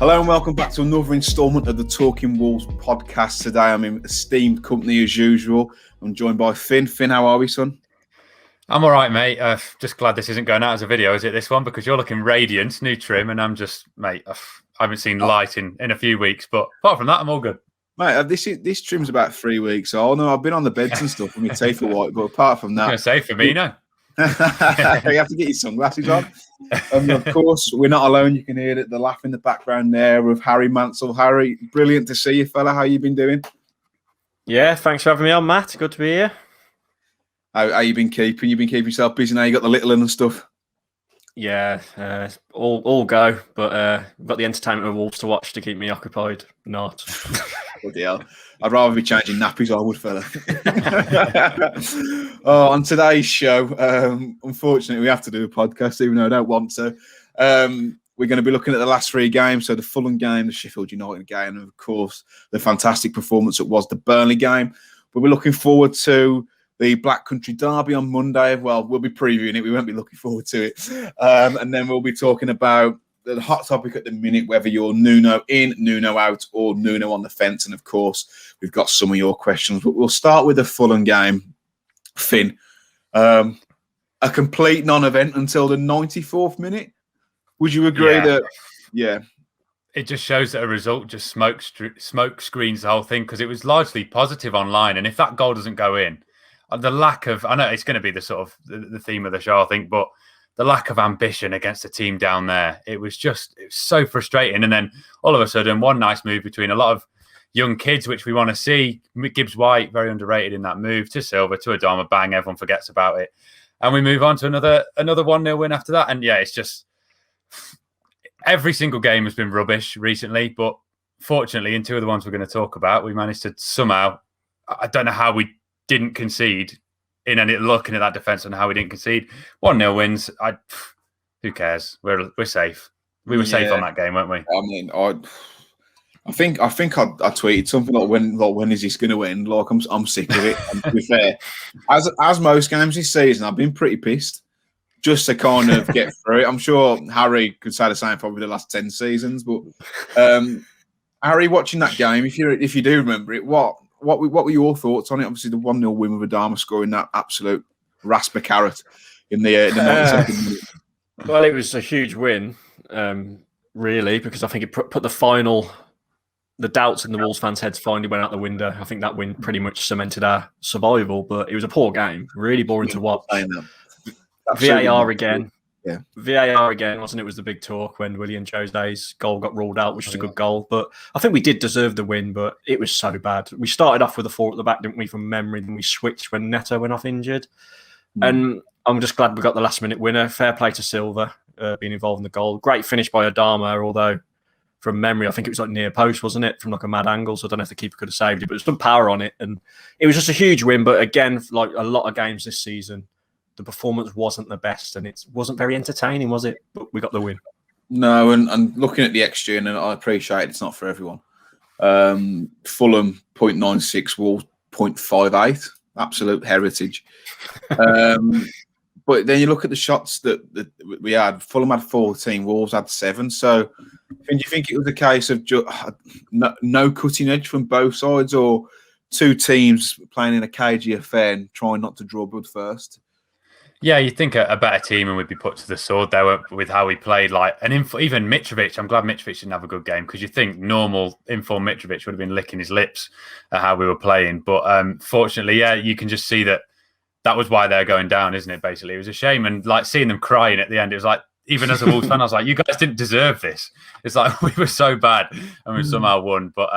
Hello and welcome back to another instalment of the Talking Wolves podcast. Today I'm in esteemed company as usual. I'm joined by Finn. Finn, how are we, son? I'm all right, mate. Just glad this isn't going out as a video, is it, this one? Because you're looking radiant, new trim, and I'm just, mate, I haven't seen light in a few weeks. But apart from that, I'm all good. Mate, this trim's about 3 weeks old. No, I've been on the beds and stuff, and my teeth are white. But apart from that... I was going to say, for me, no. You have to get your sunglasses on. Of course, we're not alone. You can hear the laugh in the background there of Harry Mansell. Harry, brilliant to see you, fella. How you been doing? Yeah, thanks for having me on, Matt. Good to be here. How you been keeping? You've been keeping yourself busy now. You got the little and stuff. Yeah, all go, but I've got the entertainment of Wolves to watch to keep me occupied. Not. Bloody hell. I'd rather be changing nappies, I would, fella. On today's show, unfortunately, we have to do a podcast, even though I don't want to. We're going to be looking at the last three games. So the Fulham game, the Sheffield United game, and of course, the fantastic performance that was the Burnley game. But we're looking forward to the Black Country Derby on Monday. Well, we'll be previewing it. We won't be looking forward to it. And then we'll be talking about the hot topic at the minute, whether you're Nuno in, Nuno out, or Nuno on the fence. And of course, we've got some of your questions. But we'll start with the Fulham game. Finn, a complete non-event until the 94th minute. Would you agree that? Yeah. It just shows that a result just smoke screens the whole thing, because it was largely positive online. And if that goal doesn't go in, the lack of, I know it's going to be the sort of the theme of the show, I think, but the lack of ambition against the team down there, it was so frustrating. And then all of a sudden, one nice move between a lot of young kids, which we want to see. Gibbs-White, very underrated in that move, to Silva, to Adama, bang, everyone forgets about it. And we move on to another 1-0 win after that. And yeah, it's just, every single game has been rubbish recently, but fortunately, in two of the ones we're going to talk about, we managed to somehow, I don't know how we didn't concede in any, looking at that defence and how we didn't concede. 1-0 wins. Who cares? We're safe. We were safe on that game, weren't we? I mean, I think I tweeted something like, when is this going to end? Like, I'm sick of it. And to be fair, as most games this season, I've been pretty pissed just to kind of get through it. I'm sure Harry could say the same probably the last 10 seasons. But Harry, watching that game, if you do remember it, what were your thoughts on it? Obviously, the 1-0 win with Adama scoring that absolute rasper carrot in the 92nd minute. Well, it was a huge win, really, because I think it put the doubts in the Wolves fans' heads finally went out the window. I think that win pretty much cemented our survival, but it was a poor game, really boring to watch. VAR again. Yeah. VAR again, wasn't it? Was the big talk when Willian Jose's goal got ruled out, which was a good goal. But I think we did deserve the win, but it was so bad. We started off with a 4 at the back, didn't we, from memory? Then we switched when Neto went off injured. And I'm just glad we got the last-minute winner. Fair play to Silva, being involved in the goal. Great finish by Adama, although from memory, I think it was like near post, wasn't it? From like a mad angle, so I don't know if the keeper could have saved it, but there's some power on it. And it was just a huge win. But again, like a lot of games this season, the performance wasn't the best, and it wasn't very entertaining, was it? But we got the win. No, and looking at the XG, and I appreciate it's not for everyone. Fulham 0.96, Wolves 0.58, absolute heritage. But then you look at the shots that we had. Fulham had 14, Wolves had 7. So, do you think it was a case of no cutting edge from both sides, or two teams playing in a cagey affair and trying not to draw blood first? Yeah, you'd think a better team and we'd be put to the sword there with how we played. Even Mitrovic, I'm glad Mitrovic didn't have a good game, because you think normal informed Mitrovic would have been licking his lips at how we were playing. But fortunately, yeah, you can just see that was why they're going down, isn't it? Basically, it was a shame, and like seeing them crying at the end, it was like, even as a Wolves fan, I was like, you guys didn't deserve this. It's like we were so bad and we somehow won. But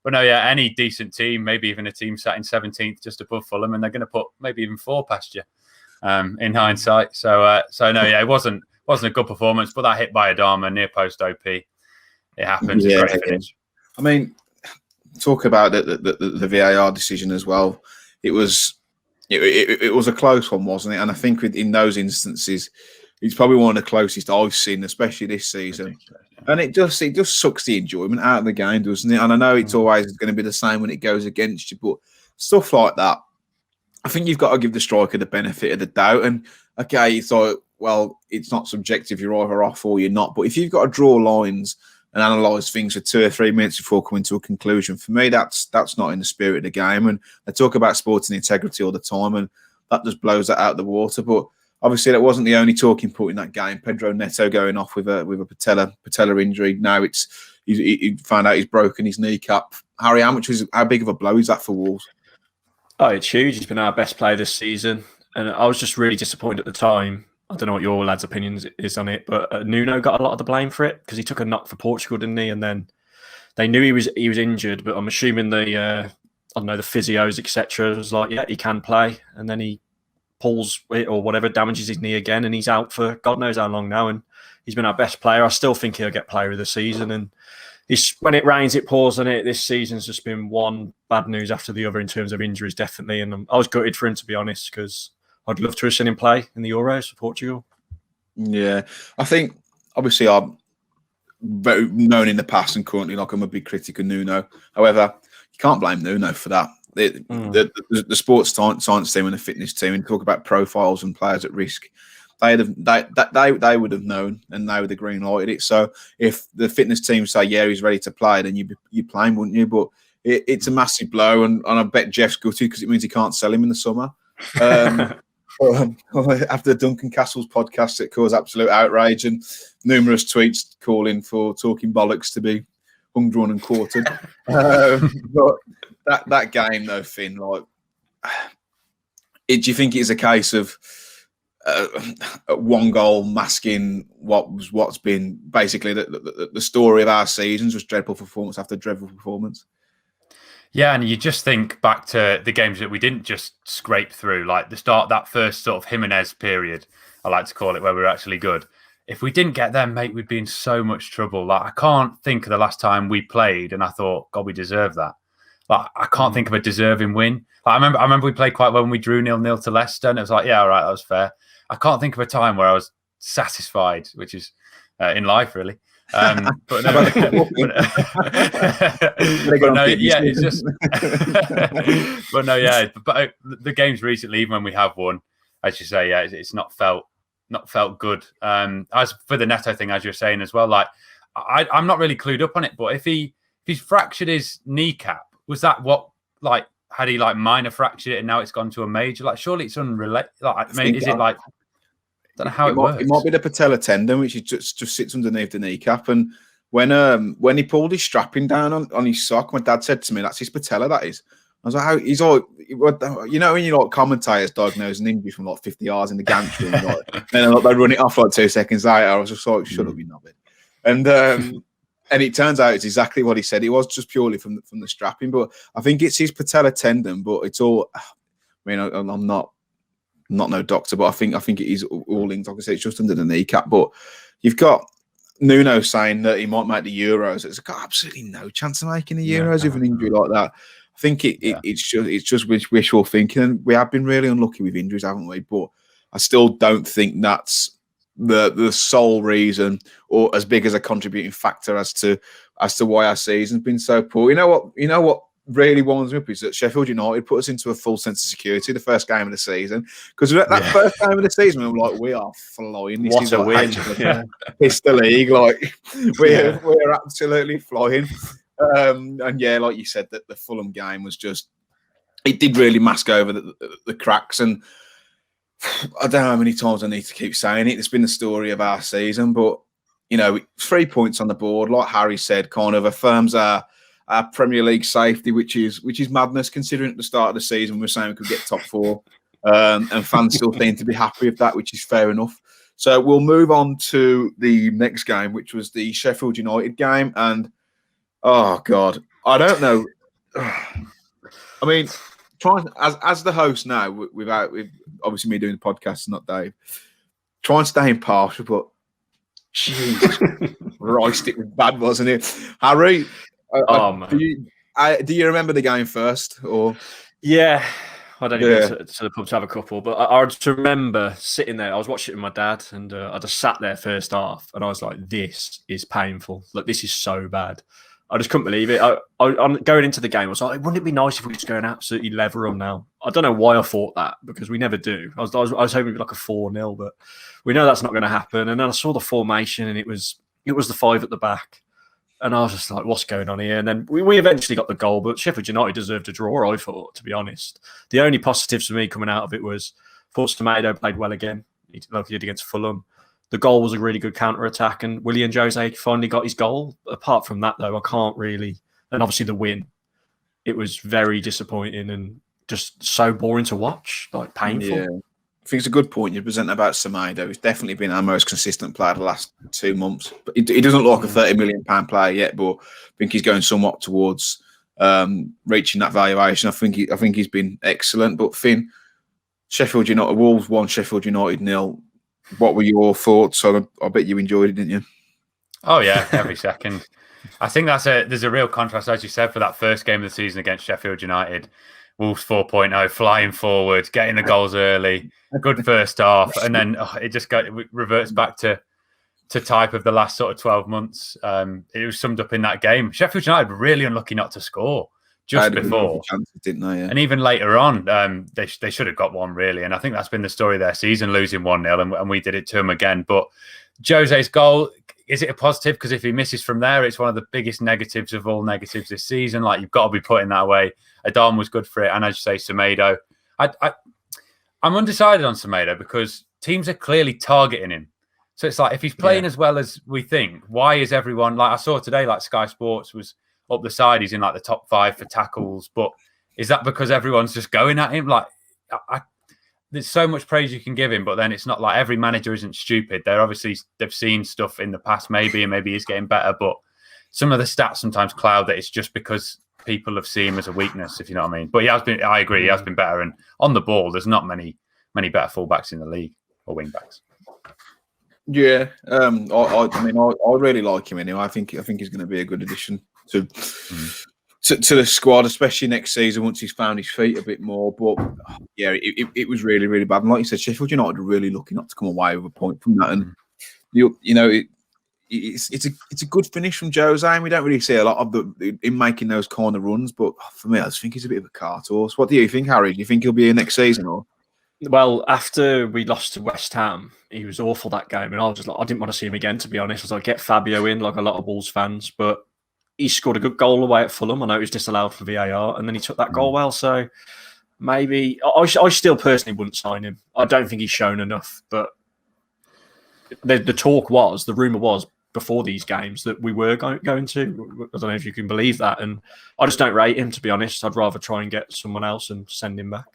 no, yeah, any decent team, maybe even a team sat in 17th just above Fulham, and they're going to put maybe even 4 past you. In hindsight, so no, yeah, it wasn't a good performance, but that hit by Adama near post OP, it happens. Yeah, great finish. I mean, talk about the VAR decision as well. It was a close one, wasn't it? And I think in those instances, it's probably one of the closest I've seen, especially this season. So, yeah. And it just sucks the enjoyment out of the game, doesn't it? And I know it's always going to be the same when it goes against you, but stuff like that, I think you've got to give the striker the benefit of the doubt. And okay, you thought, well, it's not subjective. You're either off or you're not. But if you've got to draw lines and analyse things for 2 or 3 minutes before coming to a conclusion. For me, that's not in the spirit of the game. And they talk about sporting integrity all the time, and that just blows that out of the water. But obviously, that wasn't the only talking point in that game. Pedro Neto going off with a patella injury. Now he found out he's broken his kneecap. Harry, how big of a blow is that for Wolves? Oh, it's huge. He's been our best player this season, and I was just really disappointed at the time. I don't know what your lads' opinions is on it, but Nuno got a lot of the blame for it because he took a knock for Portugal, didn't he? And then they knew he was injured, but I'm assuming the physios, etc., was like, yeah, he can play, and then he pulls it or whatever, damages his knee again, and he's out for God knows how long now. And he's been our best player. I still think he'll get player of the season. And when it rains, it pours on it. This season's just been one bad news after the other in terms of injuries, definitely. And I was gutted for him, to be honest, because I'd love to have seen him play in the Euros for Portugal. Yeah, I think obviously I'm very known in the past and currently like I'm a big critic of Nuno. However, you can't blame Nuno for that. The sports science team and the fitness team, and talk about profiles and players at risk, they would have known, and they would have green lighted it. So if the fitness team say, yeah, he's ready to play, then you play him, wouldn't you? But it's a massive blow, and I bet Jeff's gutted because it means he can't sell him in the summer. After Duncan Castle's podcast, it caused absolute outrage and numerous tweets calling for talking bollocks to be hung, drawn, and quartered. But that game, though, Finn, like, do you think it's a case of one goal masking what's been basically the story of our seasons, was dreadful performance after dreadful performance? Yeah, and you just think back to the games that we didn't just scrape through, like that first sort of Jimenez period, I like to call it, where we were actually good. If we didn't get them, mate, we'd be in so much trouble. Like, I can't think of the last time we played and I thought, God, we deserve that. Like, I can't think of a deserving win. Like, I remember we played quite well when we drew 0-0 to Leicester, and it was like, yeah, all right, that was fair. I can't think of a time where I was satisfied, which is in life, really. But no, it's just. But no, yeah. But the games recently, even when we have won, as you say, yeah, it's not felt good. As for the Neto thing, as you're saying as well, like I'm not really clued up on it. But if he's fractured his kneecap, was that what, like, had he like minor fractured it and now it's gone to a major? Like, surely it's unrelated. Like, is it like? I don't know how it works. It might be the patella tendon, which just sits underneath the kneecap. And when he pulled his strapping down on his sock, my dad said to me, "That's his patella." That is. I was like, "How?" He's all, you know, when you like commentators diagnose an injury from like 50 yards in the gantry, and like, then they run it off like 2 seconds later. I was just like, "Shut up, you knobbit." And it turns out it's exactly what he said. It was just purely from the strapping, but I think it's his patella tendon. But it's all. I mean, I'm not no doctor, but I think it is all linked. Like I said, it's just under the kneecap. But you've got Nuno saying that he might make the Euros. It's got absolutely no chance of making the Euros with an injury like that. I think it's just wishful thinking, and we have been really unlucky with injuries, haven't we? But I still don't think that's the sole reason or as big as a contributing factor as to why our season's been so poor. You know what really winds me up is that Sheffield United put us into a full sense of security the first game of the season, because that first game of the season we were like, we are flying. This is a win! It's the league, like we're absolutely flying. And yeah, like you said, that the Fulham game was just, it did really mask over the cracks. And I don't know how many times I need to keep saying it. It's been the story of our season, but 3 points on the board, like Harry said, kind of affirms our Premier League safety, which is madness, considering at the start of the season we were saying we could get top 4, and fans still seem to be happy with that, which is fair enough. So we'll move on to the next game, which was the Sheffield United game, and oh God, I don't know. I mean, trying as the host now, with obviously me doing the podcast, not Dave, try and stay impartial, but Jesus Christ, it was bad, wasn't it, Harry? Do you remember the game first, or? Yeah, I don't even go to the pub to have a couple, but I just remember sitting there. I was watching it with my dad, and I just sat there first half, and I was like, "This is painful. Like, this is so bad." I just couldn't believe it. I'm going into the game, I was like, "Wouldn't it be nice if we just go and absolutely lever them now?" I don't know why I thought that, because we never do. I was hoping it'd be like a 4-0, but we know that's not going to happen. And then I saw the formation, and it was the 5 at the back. And I was just like, what's going on here? And then we eventually got the goal, but Sheffield United deserved a draw, I thought, to be honest. The only positives for me coming out of it was Tomato played well again, like he did against Fulham. The goal was a really good counter-attack, and Willian Jose finally got his goal. Apart from that, though, I can't really... And obviously the win, it was very disappointing and just so boring to watch, like painful. Yeah. I think it's a good point you present about Semedo. He's definitely been our most consistent player the last 2 months. But he doesn't look like a £30 million player yet, but I think he's going somewhat towards reaching that valuation. I think he's been excellent. But Finn, Sheffield United, Wolves 1, Sheffield United 0. What were your thoughts? I bet you enjoyed it, didn't you? Oh yeah, every second. I think there's a real contrast, as you said, for that first game of the season against Sheffield United. Wolves 4.0, flying forward, getting the goals early, good first half, and then it reverts back to type of the last sort of 12 months. It was summed up in that game. Sheffield United were really unlucky not to score just before, chances, didn't they? Yeah. And even later on, they should have got one really. And I think that's been the story of their season, losing 1-0, and we did it to them again. But Jose's goal, is it a positive? Because if he misses from there, it's one of the biggest negatives of all negatives this season. Like, you've got to be putting that away. Adam was good for it, and as you say, Semedo. I'm undecided on Semedo because teams are clearly targeting him. So it's like, if he's playing as well as we think, why is everyone, like I saw today, like Sky Sports was up the side, he's in like the top 5 for tackles, but is that because everyone's just going at him? Like, there's so much praise you can give him, but then it's not like every manager isn't stupid. They've seen stuff in the past maybe, and maybe he's getting better, but some of the stats sometimes cloud that it's just because people have seen him as a weakness, if you know what I mean. But I agree, he has been better, and on the ball, there's not many better fullbacks in the league, or wingbacks. Yeah, I really like him anyway. I think he's going to be a good addition to the squad, especially next season once he's found his feet a bit more. But yeah, it was really, really bad. And like you said, Sheffield United are really lucky not to come away with a point from that. And it's a good finish from Jose, and we don't really see a lot of him making those kind of runs. But for me, I just think he's a bit of a cart horse. What do you think, Harry? Do you think he'll be here next season or? Well, after we lost to West Ham, he was awful that game, and I was just like, I didn't want to see him again, to be honest. I was like, get Fabio in, like a lot of Wolves fans, but he scored a good goal away at Fulham. I know it was disallowed for VAR, and then he took that goal well, so maybe I still personally wouldn't sign him. I don't think he's shown enough, but the talk was, the rumour was before these games that we were going to. I don't know if you can believe that, and I just don't rate him, to be honest. I'd rather try and get someone else and send him back.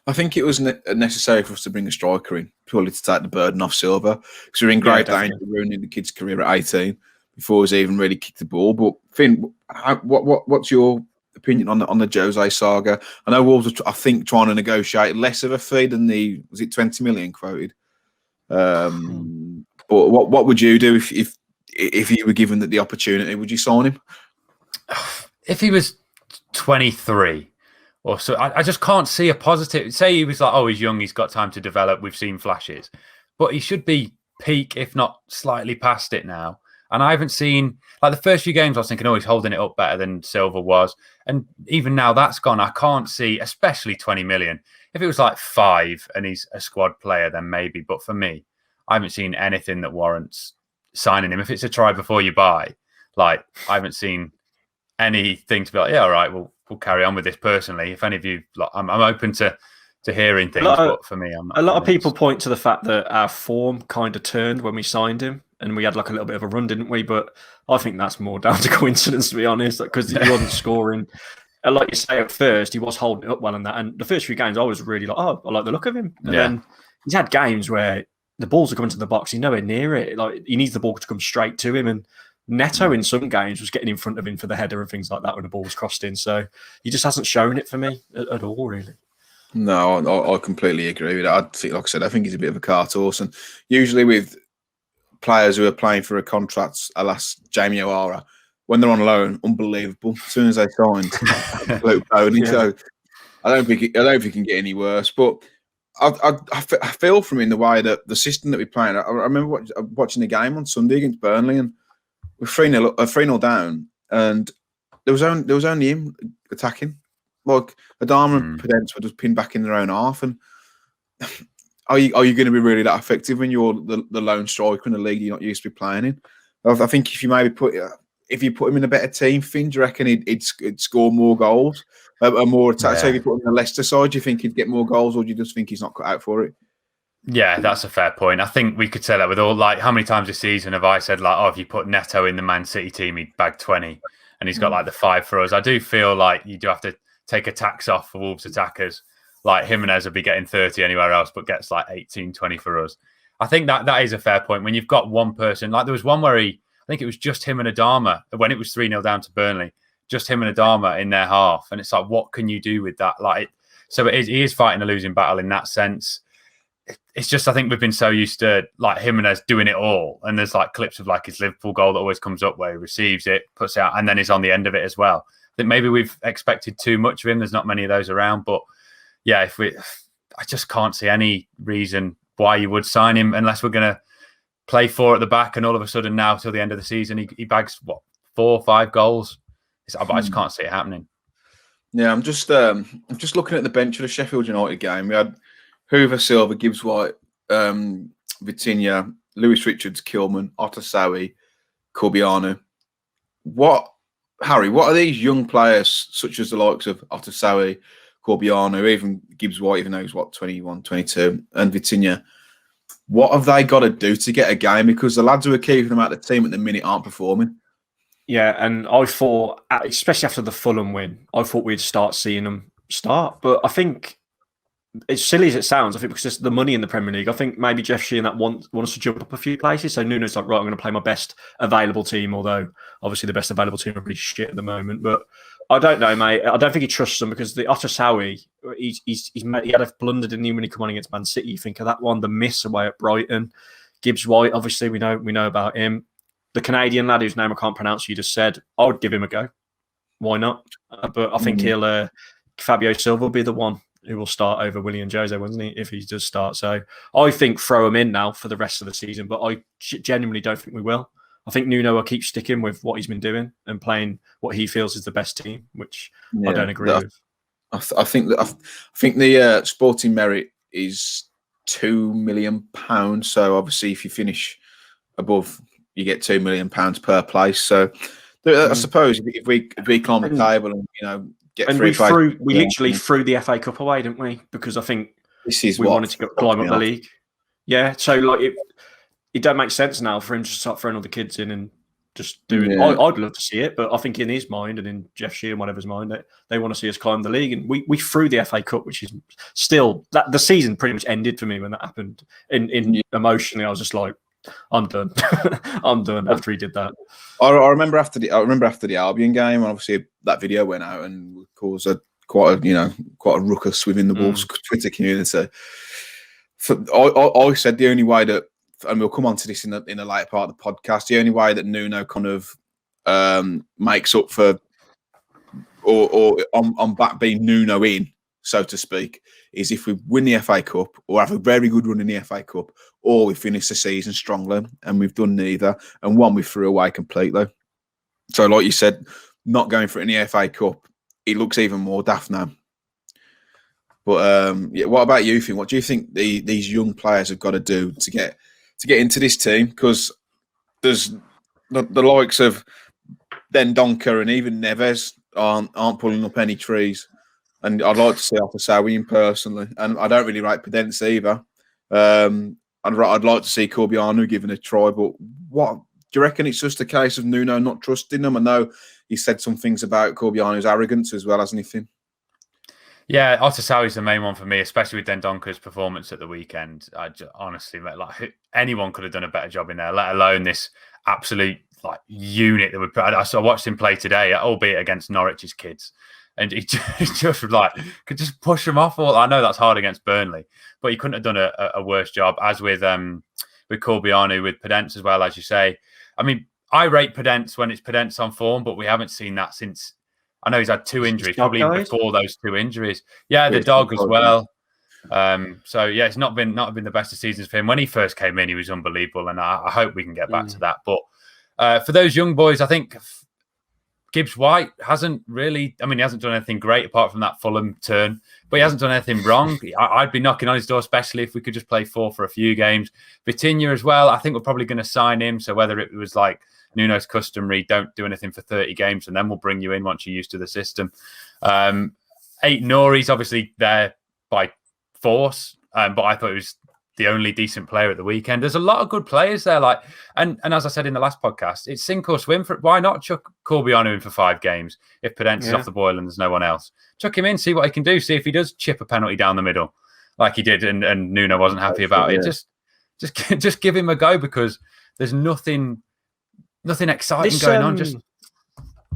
I think it was necessary for us to bring a striker in, purely to take the burden off Silva, because we're in great danger of ruining the kid's career at 18 before he's even really kicked the ball. But Finn, what's your opinion on the Jose saga? I know Wolves are, I think, trying to negotiate less of a fee than was it 20 million quoted? But what would you do if you were given the opportunity? Would you sign him? If he was 23. Or so, I just can't see a positive. Say he was like, oh, he's young, he's got time to develop. We've seen flashes, but he should be peak, if not slightly past it now. And I haven't seen, like, the first few games, I was thinking, oh, he's holding it up better than Silva was. And even now that's gone. I can't see, especially 20 million. If it was like 5 and he's a squad player, then maybe. But for me, I haven't seen anything that warrants signing him. If it's a try before you buy, like, I haven't seen anything to be like, yeah, all right, we'll carry on with this personally. If any of you, like, I'm open to hearing things, but for me, I'm not. A lot of people point to the fact that our form kind of turned when we signed him, and we had like a little bit of a run, didn't we? But I think that's more down to coincidence, to be honest, because he wasn't scoring. And like you say, at first he was holding it up well in that, and the first few games I was really like, oh, I like the look of him. And then he's had games where the balls are coming to the box, he's nowhere near it. Like, he needs the ball to come straight to him, and Neto in some games was getting in front of him for the header and things like that when the ball was crossed in. So he just hasn't shown it for me at all, really. No, I completely agree with that. Like I said, I think he's a bit of a cart horse. And usually with players who are playing for a contract, alas, Jamie O'Hara, when they're on loan, unbelievable. As soon as they signed, absolute pony. So I don't think it can get any worse. But I feel from in the way that the system that we're playing. I remember watching the game on Sunday against Burnley, and we're 3-0 down, and there was only him attacking. Like, Adama and Podence were just pinned back in their own half. And are you going to be really that effective when you're the lone striker in the league you're not used to be playing in? I think if you maybe put if you put him in a better team, Finn, do you reckon he'd score more goals, more attack? Yeah. So if you put him in the Leicester side, do you think he'd get more goals, or do you just think he's not cut out for it? Yeah, that's a fair point. I think we could say that with all, like, how many times this season have I said, like, oh, if you put Neto in the Man City team, he'd bag 20, and he's got like the 5 for us. I do feel like you do have to take a tax off for Wolves attackers. Like Jimenez would be getting 30 anywhere else, but gets like 18, 20 for us. I think that is a fair point. When you've got one person, like there was one where I think it was just him and Adama, when it was 3-0 down to Burnley, just him and Adama in their half. And it's like, what can you do with that? He is fighting a losing battle in that sense. It's just, I think we've been so used to like Jimenez doing it all. And there's like clips of like his Liverpool goal that always comes up where he receives it, puts it out, and then he's on the end of it as well. I think maybe we've expected too much of him. There's not many of those around, but yeah, I just can't see any reason why you would sign him unless we're going to play 4 at the back and all of a sudden now till the end of the season, he bags 4 or 5 goals. I just can't see it happening. Yeah, I'm just looking at the bench of the Sheffield United game. We had Hoover, Silva, Gibbs White, Vitinha, Lewis Richards, Kilman, Otasowie, Corbiano. Harry, what are these young players, such as the likes of Otasowie, Corbiano, even Gibbs White, even though he's 21, 22, and Vitinha, what have they got to do to get a game? Because the lads who are keeping them out of the team at the minute aren't performing. Yeah, and I thought, especially after the Fulham win, I thought we'd start seeing them start. But I think, as silly as it sounds, I think because there's the money in the Premier League, I think maybe Jeff Sheehan wants to jump up a few places. So Nuno's like, right, I'm going to play my best available team, although obviously the best available team are pretty shit at the moment. But I don't know, mate. I don't think he trusts them because the Otasowie, he had a blunder, didn't he, when he come on against Man City? You think of that one, the miss away at Brighton. Gibbs White, obviously we know about him. The Canadian lad whose name I can't pronounce, you just said, I would give him a go. Why not? But I think Fabio Silva will be the one who will start over Willian Jose, wasn't he, if he does start. So I think throw him in now for the rest of the season, but I genuinely don't think we will. I think Nuno will keep sticking with what he's been doing and playing what he feels is the best team, which I don't agree with. I think the sporting merit is £2 million. So obviously, if you finish above, you get £2 million per place. So I suppose if we climb the table and get and we literally threw the FA Cup away, didn't we? Because I think we wanted to climb up the league. Yeah, so like it don't make sense now for him to start throwing all the kids in and just doing. Yeah. I'd love to see it, but I think in his mind and in Jeff Sheehan, whatever's mind, they want to see us climb the league, and we threw the FA Cup, which is still that the season pretty much ended for me when that happened. In emotionally, I was just like, I'm done. I'm done after he did that. I remember after the Albion game, and obviously that video went out and caused quite a ruckus within the Wolves Twitter community. I said the only way that, and we'll come on to this in the later part of the podcast, the only way that Nuno kind of makes up for or on back being Nuno in, so to speak, is if we win the FA Cup or have a very good run in the FA Cup, or we finish the season strongly, and we've done neither, and one we threw away completely. So, like you said, not going for it in the FA Cup, it looks even more daft now. But what about you, Finn? What do you think these young players have got to do to get into this team? Because there's the likes of Ben Donker and even Neves aren't pulling up any trees. And I'd like to see Otasowie in personally. And I don't really rate Podence either. I'd like to see Corbiano given a try. But what do you reckon? It's just a case of Nuno not trusting them? I know he said some things about Corbiano's arrogance as well, hasn't he, Finn? Yeah, Otasowie's the main one for me, especially with Dendonker's performance at the weekend. Honestly, like anyone could have done a better job in there, let alone this absolute unit that we put. I watched him play today, albeit against Norwich's kids, and he just like could just push them off. I know that's hard against Burnley, but he couldn't have done a worse job. As with Corbiano, with Podence as well, as you say. I mean, I rate Podence when it's Podence on form, but we haven't seen that since. I know he's had 2 injuries, probably before those 2 injuries. Yeah, the dog as well. So yeah, it's not been the best of seasons for him. When he first came in, he was unbelievable, and I hope we can get back to that. But for those young boys, I think Gibbs White hasn't really. I mean, he hasn't done anything great apart from that Fulham turn, but he hasn't done anything wrong. I'd be knocking on his door, especially if we could just play 4 for a few games. Vitinha as well. I think we're probably going to sign him. So whether it was like Nuno's customary, don't do anything for 30 games and then we'll bring you in once you're used to the system. Eight Nori's obviously there by force, but I thought it was the only decent player at the weekend. There's a lot of good players there, and as I said in the last podcast, it's sink or swim. Why not chuck Corbiano in for 5 games if Podence is off the boil and there's no one else? Chuck him in, see what he can do, see if he does chip a penalty down the middle like he did, and Nuno wasn't happy about it. Just give him a go, because there's nothing exciting going on.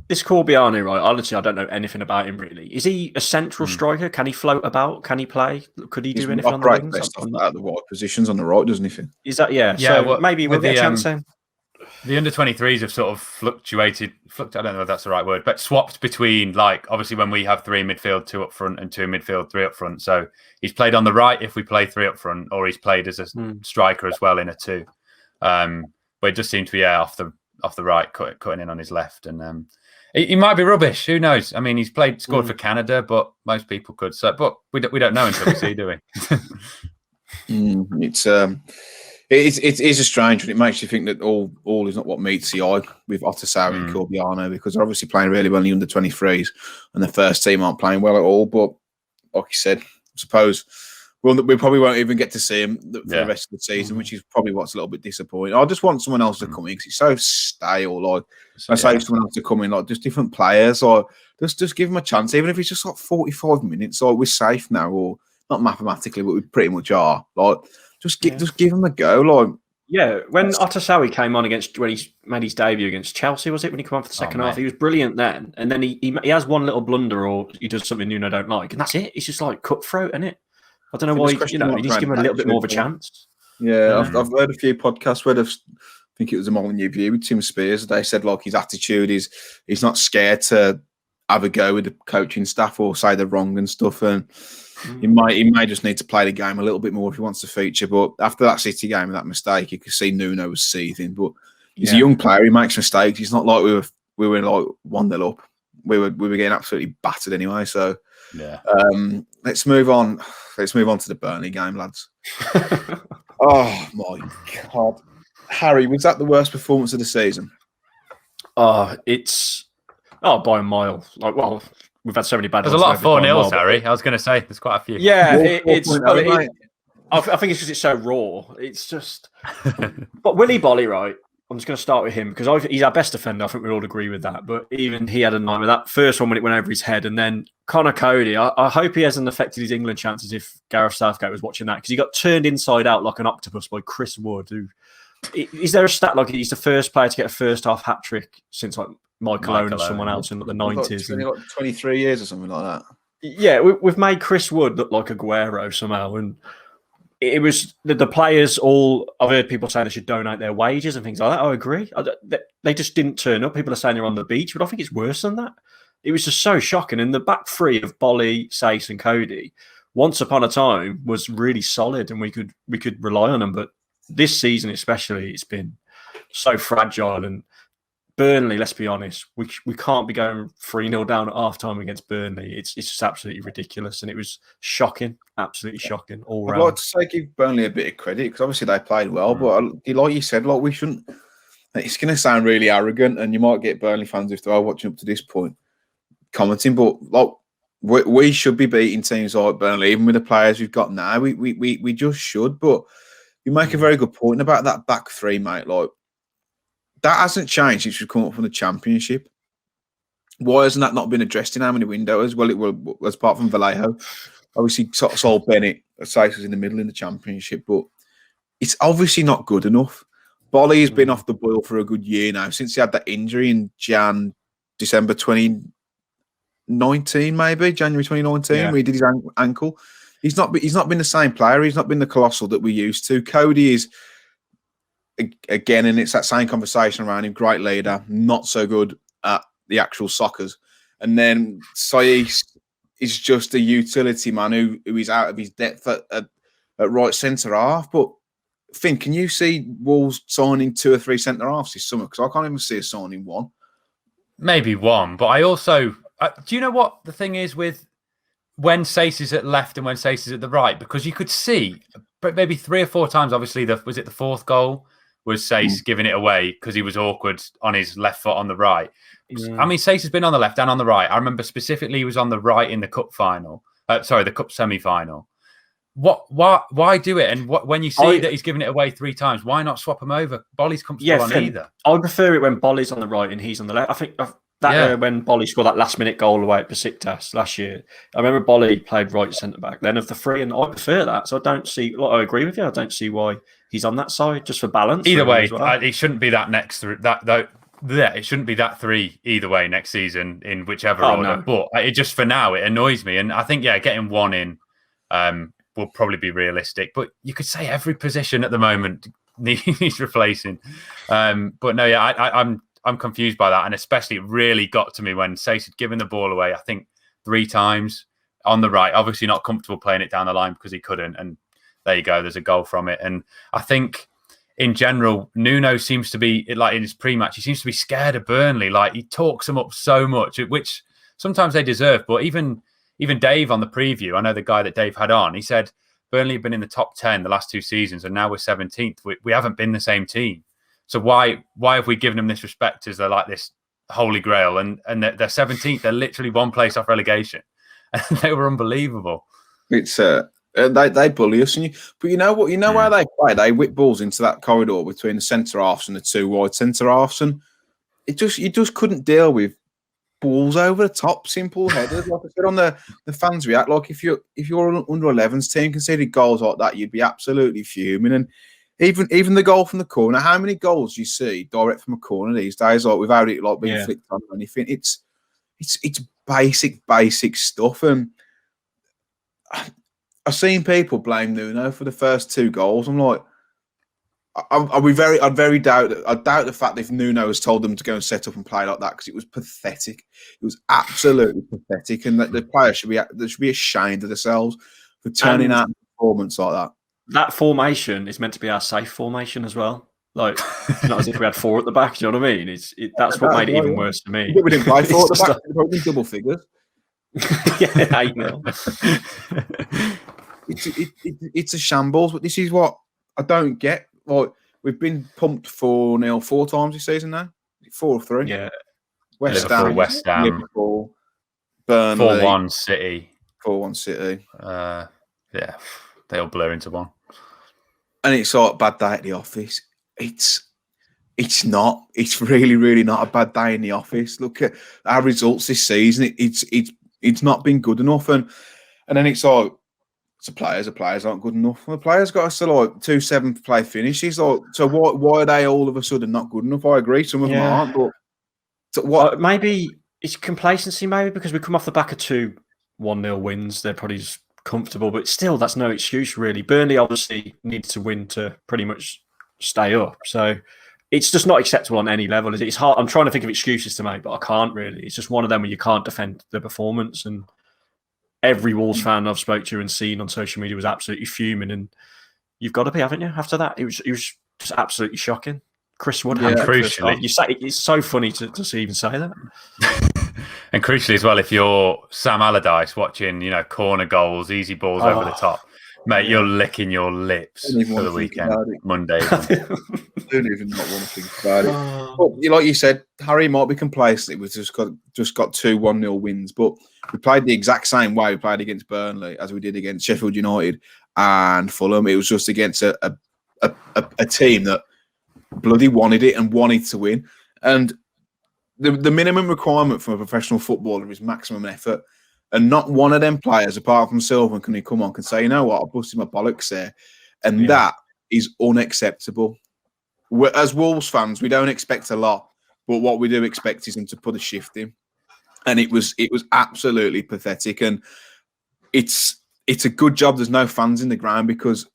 This Corbiano, right? Honestly, I don't know anything about him really. Is he a central striker? Can he float about? Can he play? Could he do anything on the wings? Out the wide positions on the right, doesn't he? Is that So maybe we'll get a chance then. The under-23s have sort of fluctuated. I don't know if that's the right word, but swapped between, like, obviously when we have 3 in midfield, 2 up front, and 2 in midfield, 3 up front. So he's played on the right if we play 3 up front, or he's played as a striker as well in a 2. But it just seemed to be off the right, cutting in on his left, and he might be rubbish. Who knows? I mean, he's scored for Canada, but most people could. So, but we don't know until we see, do we? It is a strange one. It makes you think that all is not what meets the eye with Otasowie and Corbiano, because they're obviously playing really well in the under-23s, and the first team aren't playing well at all. But like you said, I suppose we probably won't even get to see him for the rest of the season, which is probably what's a little bit disappointing. I just want someone else to come in, because it's so stale. Like, I say someone else to come in, like, just different players, or just give them a chance, even if it's just like 45 minutes. Like, we're safe now, or not mathematically, but we pretty much are. Like, just give them a go. Like, when Otasowie came on when he made his debut against Chelsea, was it, when he came on for the second half? He was brilliant then, and then he has one little blunder, or he does something Nuno don't like, and that's it. It's just like cutthroat, isn't it? I don't know why, he needs to give him a little bit more of a chance. Yeah, I've heard a few podcasts where I think it was a Molyneux View with Tim Spears. They said, like, his attitude is he's not scared to have a go with the coaching staff or say they're wrong and stuff. And he may just need to play the game a little bit more if he wants to feature. But after that City game and that mistake, you could see Nuno was seething. But he's a young player. He makes mistakes. He's not like we were like 1-0 up. We were getting absolutely battered anyway. So let's move on. Let's move on to the Burnley game, lads. Oh my God, Harry, was that the worst performance of the season? It's by a mile. Like, well, we've had so many bad. There's a lot of 4-0s, Harry. I was going to say there's quite a few. Yeah, I think it's because it's so raw. It's just. But Willy Bolly, right? I'm just going to start with him, because he's our best defender. I think we all agree with that. But even he had a night with that first one when it went over his head. And then Connor Cody, I hope he hasn't affected his England chances if Gareth Southgate was watching that, because he got turned inside out like an octopus by Chris Wood. Is there a stat like he's the first player to get a first half hat trick since like Michael Owen or someone else in like the 90s? Like 23 years or something like that. Yeah, we've made Chris Wood look like Aguero somehow. And it was the players all. I've heard people say they should donate their wages and things like that. I agree. They just didn't turn up. People are saying they're on the beach, but I think it's worse than that. It was just so shocking. And the back three of Bolly, Sace, and Cody, once upon a time, was really solid, and we could rely on them. But this season, especially, it's been so fragile. And Burnley, let's be honest, we can't be going 3-0 down at half time against Burnley. It's just absolutely ridiculous, and it was shocking, absolutely shocking all round. I'd like to say give Burnley a bit of credit, because obviously they played well, but like you said, like, we shouldn't. It's going to sound really arrogant, and you might get Burnley fans, if they are watching up to this point, commenting, but like, we should be beating teams like Burnley, even with the players we've got now. We just should. But you make a very good point about that back three, mate. Like, that hasn't changed since we've come up from the Championship. Why hasn't that not been addressed in how many windows? Well, it was apart from Vallejo. Obviously, Sol Bennett, Sace was in the middle in the Championship, but it's obviously not good enough. Bolly's been off the boil for a good year now, since he had that injury in December 2019, maybe January 2019, where he did his ankle. He's not been the same player. He's not been the colossal that we used to. Cody is, again, and it's that same conversation around him. Great leader, not so good at the actual soccers. And then Saïs is just a utility man who is out of his depth at right centre half. But Finn, can you see Wolves signing 2 or 3 centre halves this summer? Because I can't even see us signing one. Maybe one, but I also do you know what the thing is with when Sace is at left and when Sace is at the right? Because you could see, but maybe 3 or 4 times. Obviously, was it the 4th goal was Sace giving it away because he was awkward on his left foot on the right. I mean, Sace has been on the left and on the right. I remember specifically he was on the right in the cup final. The cup semi-final. Why do it? And when you see that he's giving it away 3 times, why not swap him over? Bolly's comfortable on either. I prefer it when Bolly's on the right and he's on the left. I think when Bolly scored that last-minute goal away at Besiktas last year, I remember Bolly played right centre-back then of the 3, and I prefer that. So I don't see, I agree with you, I don't see why he's on that side, just for balance. Either way, it shouldn't be that it shouldn't be that 3 either way next season in whichever order. No. But it just, for now, it annoys me. And I think, getting 1 in will probably be realistic. But you could say every position at the moment needs replacing. But no, I'm confused by that. And especially it really got to me when Sace had given the ball away, I think 3 times on the right. Obviously not comfortable playing it down the line because he couldn't. And there you go, there's a goal from it. And I think in general, Nuno seems to be, like in his pre-match, he seems to be scared of Burnley. Like, he talks them up so much, which sometimes they deserve. But even Dave on the preview, I know the guy that Dave had on, he said Burnley have been in the top 10 the last 2 seasons, and now we're 17th. We haven't been the same team. So why have we given them this respect as they're like this holy grail? And they're 17th. They're literally 1 place off relegation. And they were unbelievable. It's they bully us, but you know what? You know why they play? They whip balls into that corridor between the centre halves and the 2 wide centre halves, and you just couldn't deal with balls over the top, simple headers. Like I said, on the fans react like if you're an under 11s team conceded goals like that, you'd be absolutely fuming. And even the goal from the corner, how many goals do you see direct from a corner these days, like without it like being flicked on or anything? It's basic stuff. And I've seen people blame Nuno for the first 2 goals. I'm like, I doubt the fact that if Nuno has told them to go and set up and play like that, because it was pathetic. It was absolutely pathetic, and that the players should be ashamed of themselves for turning out a performance like that. That formation is meant to be our safe formation as well. Like, it's not as if we had 4 at the back. Do you know what I mean? That's what made it even worse for me. We didn't play 4 at the back. We probably double figures. 8-0. It's a shambles, but this is what I don't get. Like, we've been pumped 4-0 4 times this season now. 4 or 3. Yeah. West Ham, Liverpool, Burnley, 4-1 City. 4-1 City. They all blur into one. And it's like a bad day at the office. It's not. It's really, really not a bad day in the office. Look at our results this season. It's not been good enough. And then it's like, the players aren't good enough. The players got us to like 2 7th play finishes. Like, so why are they all of a sudden not good enough? I agree, some of them aren't. But so what? Maybe it's complacency. Maybe because we come off the back of 2 1-0 wins, they're probably just comfortable. But still, that's no excuse really. Burnley obviously needs to win to pretty much stay up. So it's just not acceptable on any level. It's hard. I'm trying to think of excuses to make, but I can't really. It's just one of them where you can't defend the performance. And every Wolves fan I've spoke to and seen on social media was absolutely fuming, and you've got to be, haven't you? After that, it was just absolutely shocking. Chris Wood, crucially, it's so funny to even say that. And crucially as well, if you're Sam Allardyce watching, corner goals, easy balls over the top, mate, you're licking your lips for the weekend, Monday. I don't even not want to think about it. But like you said, Harry might be complacent. We've just got 2 1-0 wins, but we played the exact same way we played against Burnley as we did against Sheffield United and Fulham. It was just against a team that bloody wanted it and wanted to win. And the minimum requirement from a professional footballer is maximum effort. And not one of them players, apart from Silva, can say, you know what, I busted my bollocks there. And that is unacceptable. As Wolves fans, we don't expect a lot, but what we do expect is him to put a shift in. And it was absolutely pathetic. And it's a good job there's no fans in the ground, because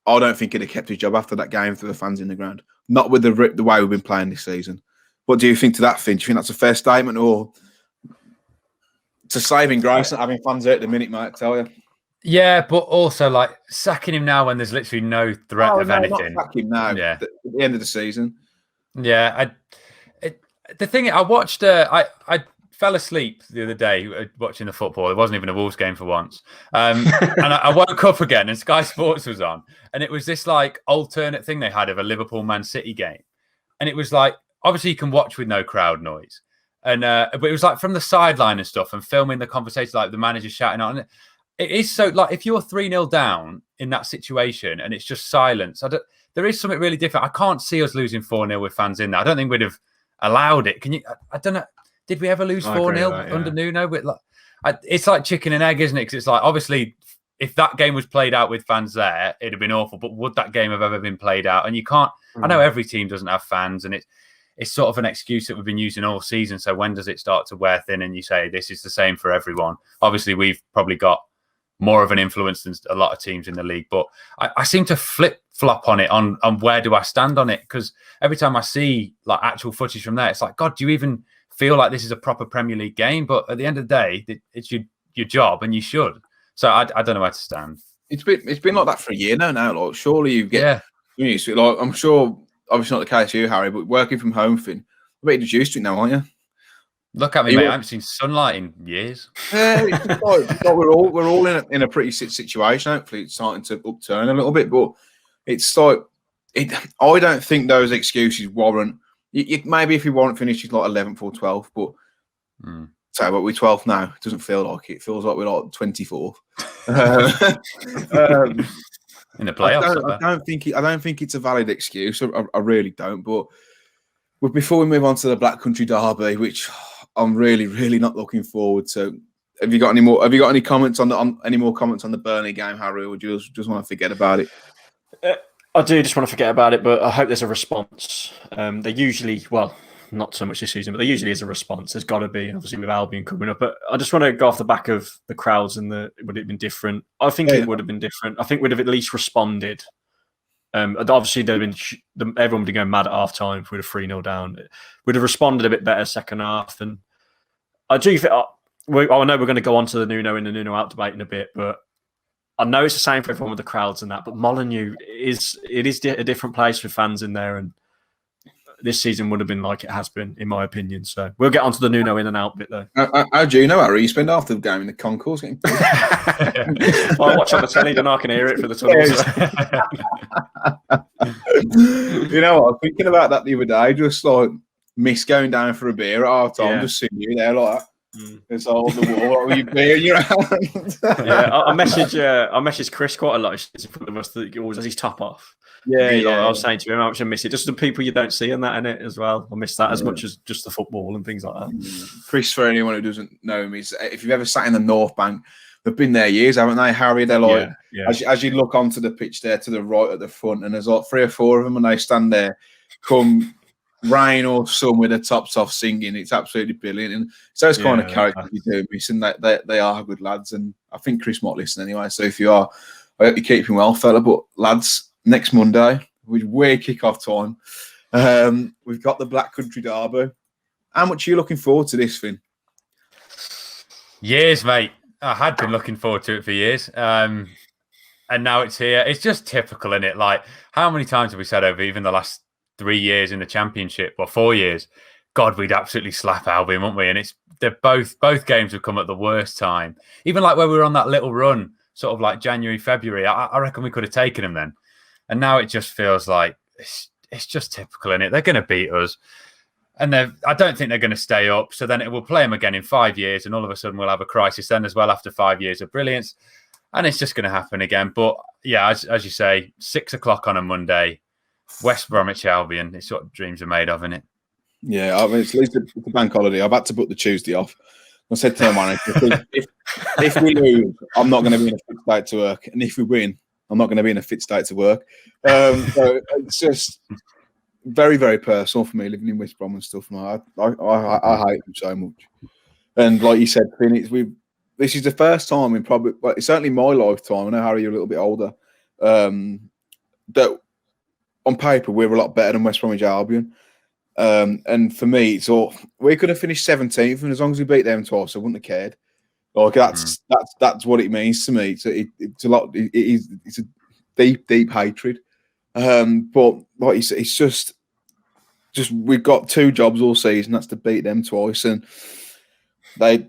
I don't think he'd have kept his job after that game for the fans in the ground. Not with the way we've been playing this season. What do you think to that, Finn? Do you think that's a fair statement, or it's a saving grace not having fans out at the minute, mate, I tell you? Yeah, but also like sacking him now when there's literally no threat of anything. Not sack him now. Yeah, at the end of the season. Yeah, the thing I watched, I fell asleep the other day watching the football. It wasn't even a Wolves game for once. And I woke up again and Sky Sports was on. And it was this like alternate thing they had of a Liverpool-Man City game. And it was like, obviously you can watch with no crowd noise. And but it was like from the sideline and stuff and filming the conversation, like the manager shouting on it. It is so like if you're 3-0 down in that situation and it's just silence, there is something really different. I can't see us losing 4-0 with fans in there. I don't think we'd have allowed it. Can you? I don't know. Did we ever lose 4-0 under Nuno? With it's like chicken and egg, isn't it? Because it's like obviously if that game was played out with fans there, it'd have been awful. But would that game have ever been played out? And you can't. I know every team doesn't have fans, and it's sort of an excuse that we've been using all season. So when does it start to wear thin? And you say this is the same for everyone. Obviously, we've probably got more of an influence than a lot of teams in the league. But I seem to flip-flop on it, on where do I stand on it? Because every time I see like actual footage from there, it's like, God, do you even feel like this is a proper Premier League game? But at the end of the day, it's your job and you should. So I don't know where to stand. It's been like that for a year now. Like surely you get used to it. Like I'm sure, obviously not the case for you, Harry, but working from home thing, I bet you're used to it now, aren't you? Look at me, mate. I haven't seen sunlight in years. Yeah, it's like we're all in a pretty situation. Hopefully, it's starting to upturn a little bit, but it's like I don't think those excuses warrant. Maybe if you warrant finishes like 11th or 12th, but so but we're 12th now. It doesn't feel like it. It feels like we're like 24th. In the playoffs, I don't think it's a valid excuse. I really don't. But before we move on to the Black Country Derby, which I'm really, really not looking forward to. Have you got any comments on any more comments on the Burnley game, Harry, or would you just want to forget about it? I do just want to forget about it, but I hope there's a response. They usually, well, not so much this season, but there usually is a response. There's got to be, obviously, with Albion coming up. But I just want to go off the back of the crowds and would it have been different? I think it would have been different. I think we'd have at least responded. Obviously, everyone would have gone mad at half time if we'd have 3-0 down. We'd have responded a bit better second half. And I do think, I know we're going to go on to the Nuno in the Nuno out debate in a bit, but I know it's the same for everyone with the crowds and that. But Molineux is a different place with fans in there. And this season would have been like it has been, in my opinion. So we'll get onto the Nuno in and out bit though. How do you know, Harry? You spend half the game in the concourse getting. Well, I watch on the telly, then I can hear it for the tunnels. You know what? I was thinking about that the other day. Just like miss going down for a beer at half time. Just seeing you there like that. It's all the wall with your beer in your hand. I message Chris quite a lot. He's in front of us that he always has his top off. I was saying to him how much I miss it. Just the people you don't see in that in it as well. I miss that as much as just the football and things like that. Chris, for anyone who doesn't know him, is if you've ever sat in the North Bank, they've been there years, haven't they, Harry? They're like, as you look onto the pitch there to the right at the front, and there's like 3 or 4 of them, and they stand there, come rain or sun with their tops off singing. It's absolutely brilliant. And it's those kind of characters you do miss, and they are good lads. And I think Chris might listen anyway. So if you are, I hope you're keeping well, fella. But lads, next Monday, with way kick-off time, we've got the Black Country Derby. How much are you looking forward to this, Finn? Years, mate. I had been looking forward to it for years. And now it's here. It's just typical, isn't it? Like, how many times have we said over even the last 3 years in the Championship, or 4 years, God, we'd absolutely slap Albion, wouldn't we? And they're both games have come at the worst time. Even like where we were on that little run, sort of like January, February, I reckon we could have taken them then. And now it just feels like it's just typical, innit? They're going to beat us. And I don't think they're going to stay up. So then we'll play them again in 5 years, and all of a sudden we'll have a crisis then as well after 5 years of brilliance. And it's just going to happen again. But yeah, as you say, 6 o'clock on a Monday, West Bromwich Albion. It's what dreams are made of, isn't it? Yeah, I mean, it's a bank holiday. I've had to book the Tuesday off. I said to my manager, if we lose, I'm not going to be in a fit state to work. And if we win, I'm not going to be in a fit state to work. So it's just very, very personal for me living in West Brom and stuff. And I hate them so much. And like you said, Finn, this is the first time in probably, well, it's certainly my lifetime. I know, Harry, you're a little bit older. That on paper we're a lot better than West Bromwich Albion. And for me, we could have finished 17th, and as long as we beat them twice, I wouldn't have cared. Like that's what it means to me. It's a lot. It's a deep hatred. But like you said, it's just we've got 2 jobs all season. That's to beat them twice, and they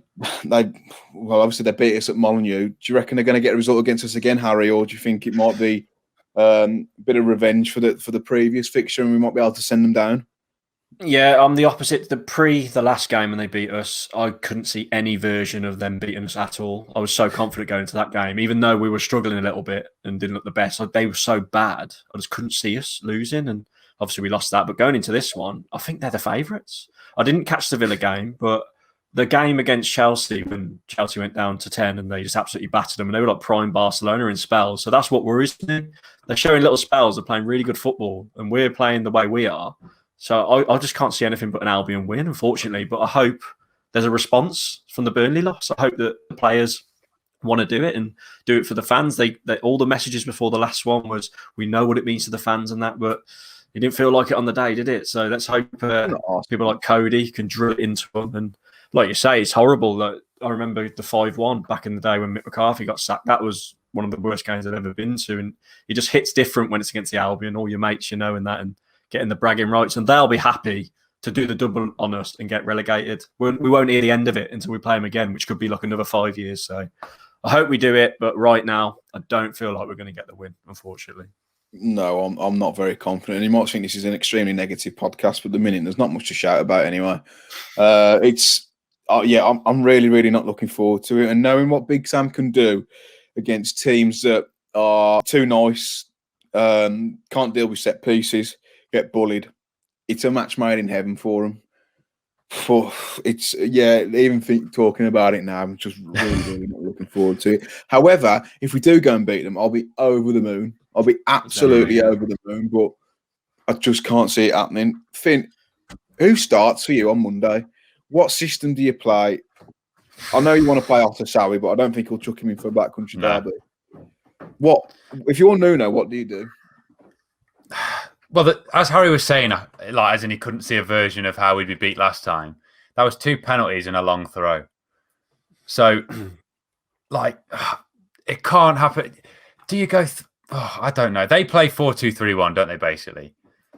well, obviously they beat us at Molineux. Do you reckon they're going to get a result against us again, Harry, or do you think it might be a bit of revenge for the previous fixture, and we might be able to send them down? Yeah, I'm the opposite. The last game when they beat us, I couldn't see any version of them beating us at all. I was so confident going into that game, even though we were struggling a little bit and didn't look the best. They were so bad, I just couldn't see us losing, and obviously we lost that. But going into this one, I think they're the favourites. I didn't catch the Villa game, but the game against Chelsea, when Chelsea went down to 10 and they just absolutely battered them, and they were like prime Barcelona in spells. So that's what worries me. They're showing little spells of playing really good football, and we're playing the way we are. So I just can't see anything but an Albion win, unfortunately. But I hope there's a response from the Burnley loss. I hope that the players want to do it and do it for the fans. They all the messages before the last one was, we know what it means to the fans and that, but it didn't feel like it on the day, did it? So let's hope people like Cody can drill it into them. And like you say, it's horrible. I remember the 5-1 back in the day when Mick McCarthy got sacked. That was one of the worst games I've ever been to. And it just hits different when it's against the Albion, all your mates, and that, and getting the bragging rights, and they'll be happy to do the double on us and get relegated. We won't hear the end of it until we play them again, which could be like another 5 years. So I hope we do it, but right now I don't feel like we're going to get the win, unfortunately. No, I'm not very confident. You might think this is an extremely negative podcast, but at the minute there's not much to shout about anyway. I'm really, really not looking forward to it. And knowing what Big Sam can do against teams that are too nice, can't deal with set pieces, get bullied, it's a match made in heaven for them. Talking about it now, I'm just really, really not looking forward to it. However, if we do go and beat them, I'll be over the moon. I'll be absolutely over the moon, but I just can't see it happening. Finn, who starts for you on Monday? What system do you play? I know you want to play Otter Sowie, but I don't think he'll chuck him in for a backcountry derby. What if you're Nuno? What do you do? Well, as Harry was saying, as in he couldn't see a version of how we'd be beat last time. That was 2 penalties and a long throw. So, it can't happen. Do you go? I don't know. They play 4-2-3-1, don't they? Basically,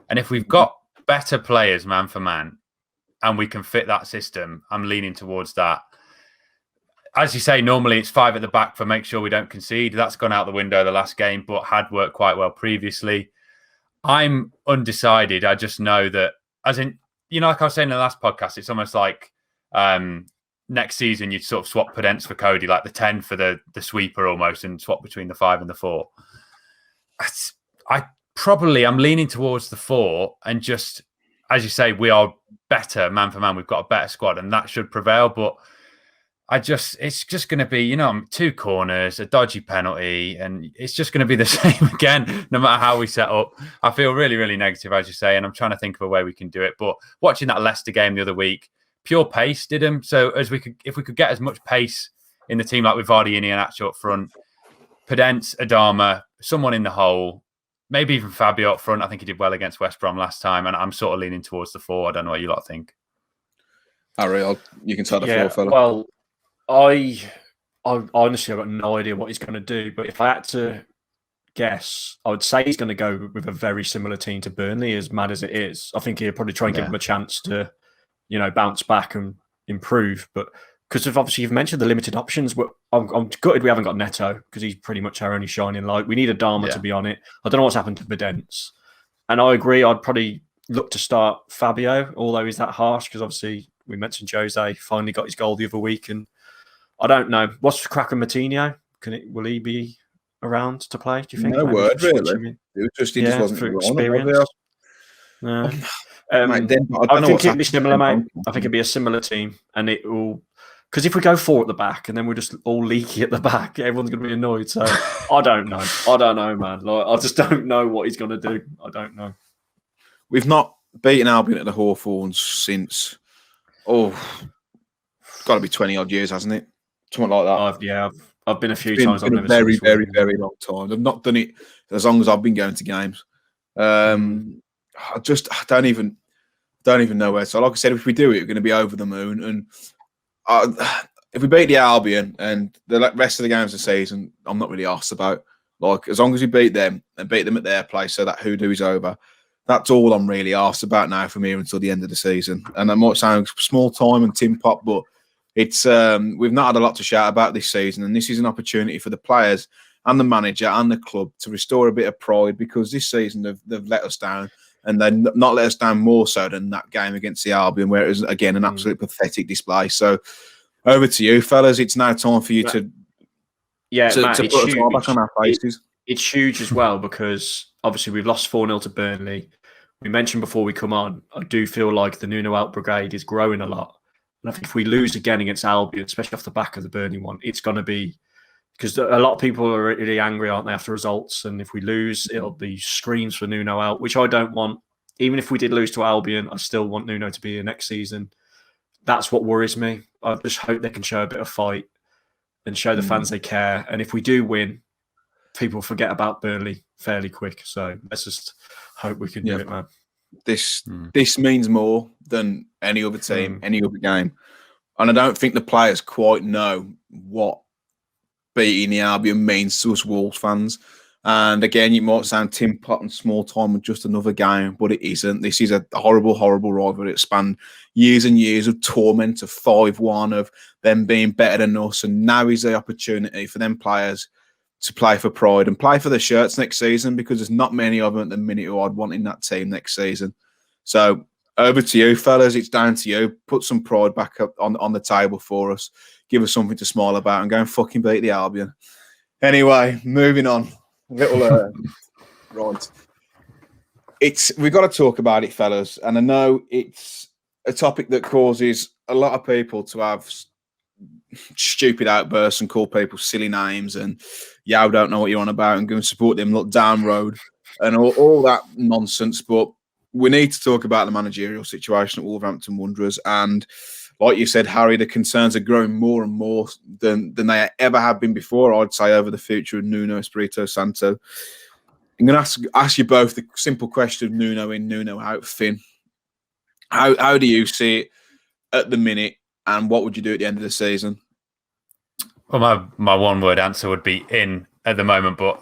and if we've got better players, man for man, and we can fit that system, I'm leaning towards that. As you say, normally it's 5 at the back for make sure we don't concede. That's gone out the window the last game, but had worked quite well previously. I'm undecided. I just know that, as in, like I was saying in the last podcast, it's almost like next season you'd sort of swap Podence for Cody, like the 10 for the sweeper almost, and swap between the 5 and the 4. I'm leaning towards the 4, and just, as you say, we are better man for man. We've got a better squad, and that should prevail. But it's just going to be, 2 corners, a dodgy penalty, and it's just going to be the same again, no matter how we set up. I feel really, really negative, as you say, and I'm trying to think of a way we can do it. But watching that Leicester game the other week, pure pace did him. So if we could get as much pace in the team, like with Vardy, and Iheanacho up front, Podence, Adama, someone in the hole, maybe even Fabio up front. I think he did well against West Brom last time, and I'm sort of leaning towards the 4. I don't know what you lot think. Harry, you can start the 4, fella. Well, I honestly, I've got no idea what he's going to do. But if I had to guess, I would say he's going to go with a very similar team to Burnley, as mad as it is. I think he'll probably try and give them a chance to, bounce back and improve. But because obviously you've mentioned the limited options, I'm gutted we haven't got Neto, because he's pretty much our only shining light. We need Adama to be on it. I don't know what's happened to Podence. And I agree, I'd probably look to start Fabio, although he's that harsh, because obviously we mentioned Jose finally got his goal the other week, and I don't know. What's the crack with Matinho? Will he be around to play, do you think? No word, really. It was just, he just wasn't for experience. No. I think it'll be similar, mate. I think it'll be a similar team, and it will, because if we go 4 at the back and then we're just all leaky at the back, everyone's going to be annoyed. So I don't know, man. I just don't know what he's going to do. I don't know. We've not beaten Albion at the Hawthorns since, got to be 20 odd years, hasn't it? Something like that. I've been a few times. It's been a very, very, very long time. I've not done it as long as I've been going to games. I don't even know where. So, like I said, if we do it, we're going to be over the moon. And if we beat the Albion and the rest of the games of the season, I'm not really asked about. Like, as long as we beat them and beat them at their place, so that hoodoo is over. That's all I'm really asked about now from here until the end of the season. And that might sound small time and tin pot, but It's we've not had a lot to shout about this season, and this is an opportunity for the players and the manager and the club to restore a bit of pride, because this season they've let us down, and they're not let us down more so than that game against the Albion, where it was again an absolute pathetic display. So over to you, fellas. It's now time for you to Matt, put a smile back on our faces. It's huge as well, because obviously we've lost 4-0 to Burnley. We mentioned before we come on, I do feel like the Nuno out brigade is growing a lot. And I think if we lose again against Albion, especially off the back of the Burnley one, it's going to be, because a lot of people are really angry, aren't they, after results? And if we lose, it'll be screams for Nuno out, which I don't want. Even if we did lose to Albion, I still want Nuno to be here next season. That's what worries me. I just hope they can show a bit of fight and show the fans they care. And if we do win, people forget about Burnley fairly quick. So let's just hope we can do it, man. This means more than any other team, any other game. And I don't think the players quite know what beating the Albion means to us Wolves fans. And again, it might sound tin pot and small time with just another game, but it isn't. This is a horrible, horrible rivalry. It spanned years and years of torment, of 5-1, of them being better than us. And now is the opportunity for them players to play for pride and play for the shirts next season, because there's not many of them at the minute who I'd want in that team next season. So over to you, fellas. It's down to you. Put some pride back up on the table for us. Give us something to smile about and go and fucking beat the Albion. Anyway, moving on. Right. We've got to talk about it, fellas. And I know it's a topic that causes a lot of people to have stupid outbursts and call people silly names and I don't know what you're on about and go and support them, look down road and all that nonsense. But we need to talk about the managerial situation at Wolverhampton Wanderers. And like you said, Harry, the concerns are growing more and more than they ever have been before, I'd say, over the future of Nuno Espirito Santo. I'm going to ask you both the simple question of Nuno in, Nuno out, Finn. How do you see it at the minute, and what would you do at the end of the season? Well, my one-word answer would be in at the moment, but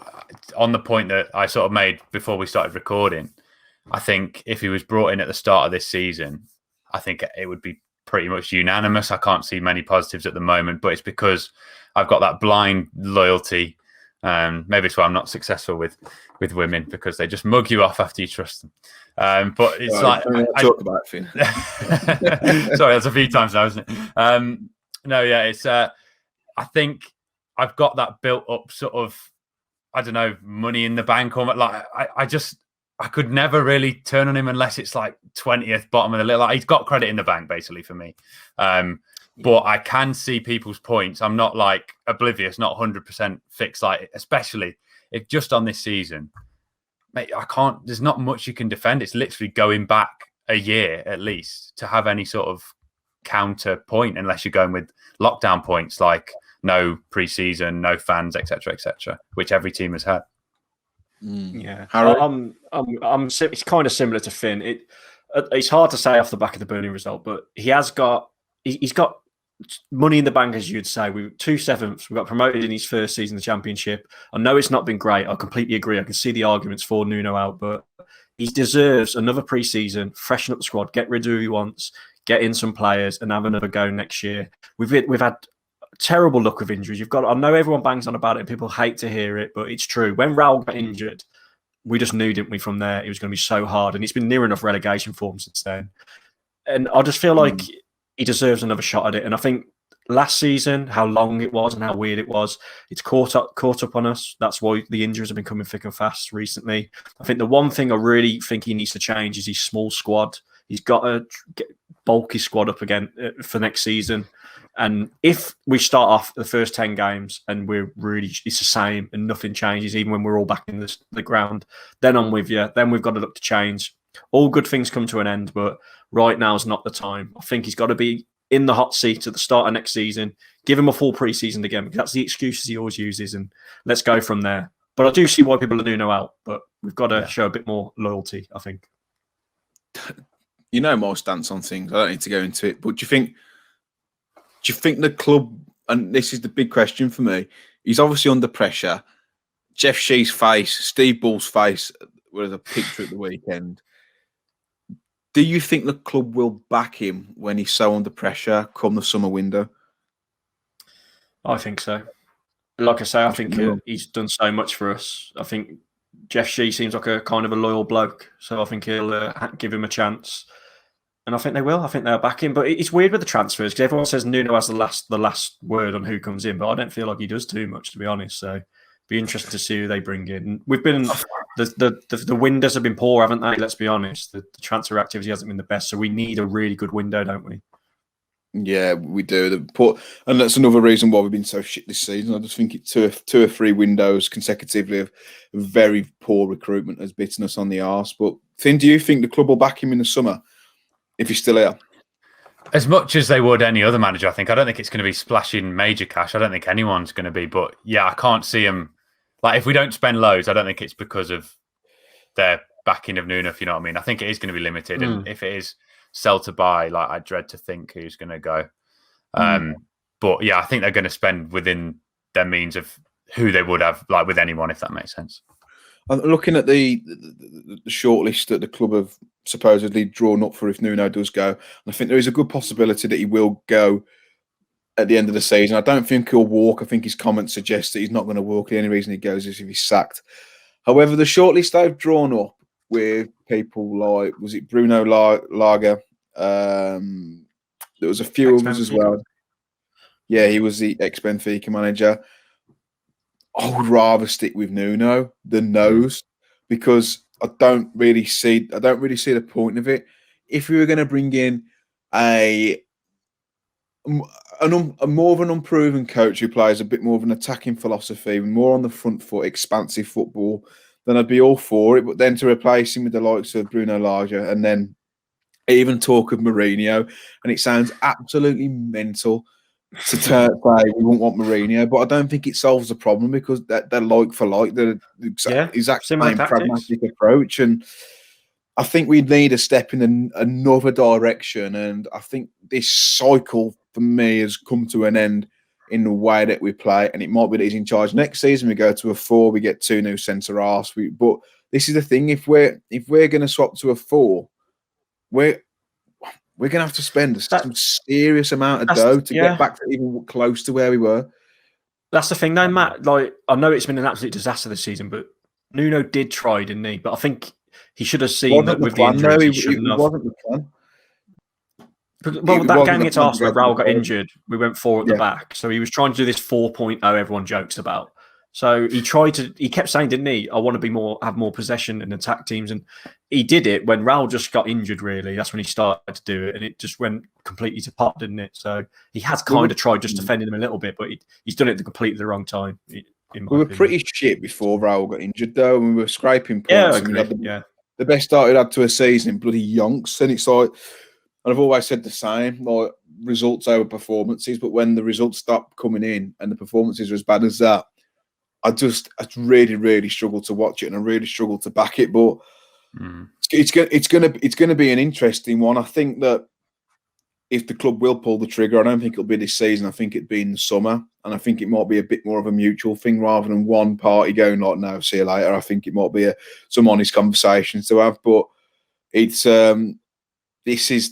on the point that I sort of made before we started recording, I think if he was brought in at the start of this season, I think it would be pretty much unanimous. I can't see many positives at the moment, but it's because I've got that blind loyalty. Maybe it's why I'm not successful with women, because they just mug you off after you trust them. But it's talk about it, Finn. Sorry, that's a few times now, isn't it? It's. I think I've got that built up sort of, I don't know, money in the bank, or like I could never really turn on him unless it's like 20th bottom of the little. Like, he's got credit in the bank basically for me. But I can see people's points. I'm not like oblivious, not 100% fixed, like, especially if just on this season, mate, there's not much you can defend. It's literally going back a year at least to have any sort of counter point, unless you're going with lockdown points like no preseason, no fans, etc., which every team has had. Yeah, it's kind of similar to Finn. It's hard to say off the back of the Burnley result, but he's got money in the bank, as you'd say. We were 2 sevenths. We got promoted in his first season of the Championship. I know it's not been great. I completely agree. I can see the arguments for Nuno out, but he deserves another pre-season, freshen up the squad, get rid of who he wants, get in some players, and have another go next year. We've had terrible luck with injuries. I know everyone bangs on about it and people hate to hear it, but it's true. When Raul got injured, we just knew, didn't we, from there it was going to be so hard, and it's been near enough relegation form since then. And I just feel like he deserves another shot at it. And I think last season, how long it was and how weird it was, it's caught up on us. That's why the injuries have been coming thick and fast recently. I think the one thing I really think he needs to change is his small squad. He's got to bulk his squad up again for next season. And if we start off the first 10 games and it's the same and nothing changes, even when we're all back in the ground, then I'm with you. Then we've got to look to change. All good things come to an end, but right now is not the time. I think he's got to be in the hot seat at the start of next season. Give him a full pre-season again, because that's the excuses he always uses, and let's go from there. But I do see why people are Nuno out, but we've got to show a bit more loyalty, I think. You know my stance on things. I don't need to go into it, but do you think the club, and this is the big question for me, he's obviously under pressure. Jeff Shee's face, Steve Bull's face was a picture at the weekend. Do you think the club will back him when he's so under pressure come the summer window? I think so. Like I say, I think he's done so much for us. I think Jeff Shee seems like a kind of a loyal bloke, so I think he'll give him a chance. And I think they will. I think they'll back him. But it's weird with the transfers because everyone says Nuno has the last word on who comes in, but I don't feel like he does too much, to be honest. So be interesting to see who they bring in. We've been the windows have been poor, haven't they? Let's be honest. The transfer activity hasn't been the best, so we need a really good window, don't we? Yeah, we do. And that's another reason why we've been so shit this season. I just think it's two or three windows consecutively of very poor recruitment has bitten us on the arse. But Finn, do you think the club will back him in the summer if he's still here? As much as they would any other manager, I think. I don't think it's going to be splashing major cash. I don't think anyone's going to be. But yeah, I can't see him. Like, if we don't spend loads, I don't think it's because of their backing of Nuno, if you know what I mean. I think it is going to be limited. And if it is sell to buy, like, I dread to think who's going to go. But yeah, I think they're going to spend within their means of who they would have, like, with anyone, if that makes sense. I'm looking at the shortlist that the club have supposedly drawn up for if Nuno does go. And I think there is a good possibility that he will go at the end of the season. I don't think he'll walk. I think his comments suggest that he's not going to walk. The only reason he goes is if he's sacked. However, the shortlist they've drawn up with people like, was it Bruno Lager? There was a few others as well. Yeah, he was the ex-Benfica manager. I would rather stick with Nuno than those because I don't really see the point of it. If we were going to bring in a more of an unproven coach who plays a bit more of an attacking philosophy, more on the front foot, expansive football, then I'd be all for it. But then to replace him with the likes of Bruno Lage and then even talk of Mourinho, and it sounds absolutely mental to say we won't want Mourinho, but I don't think it solves the problem because they're like for like, they're the exact same pragmatic approach. And I think we need a step in another direction. And I think this cycle for me has come to an end in the way that we play. And it might be that he's in charge next season. We go to a 4, we get 2 new centre halves. But this is the thing: if we're going to swap to a 4, we're going to have to spend some serious amount of dough to get back to even close to where we were. That's the thing, though, Matt. Like, I know it's been an absolute disaster this season, but Nuno did try, didn't he? But I think he should have seen that with the injuries. He wasn't the plan. Well, that game against Arsenal, Raul got injured. We went 4 at the back. So he was trying to do this 4.0 everyone jokes about. So he kept saying, didn't he, I want to have more possession and attack teams. And he did it when Raul just got injured, really. That's when he started to do it. And it just went completely to pot, didn't it? So he has kind of tried just defending him a little bit, but he's done it at completely the wrong time. We were pretty shit before Raul got injured, though. And we were scraping points. Yeah, I agree. The best start we'd had to a season in bloody yonks. And it's like, and I've always said the same, like results over performances. But when the results stop coming in and the performances are as bad as that, I really, really struggle to watch it, and I really struggle to back it. But it's gonna be an interesting one. I think that if the club will pull the trigger, I don't think it'll be this season. I think it'd be in the summer, and I think it might be a bit more of a mutual thing rather than one party going like, "No, see you later." I think it might be some honest conversations to have. But it's this is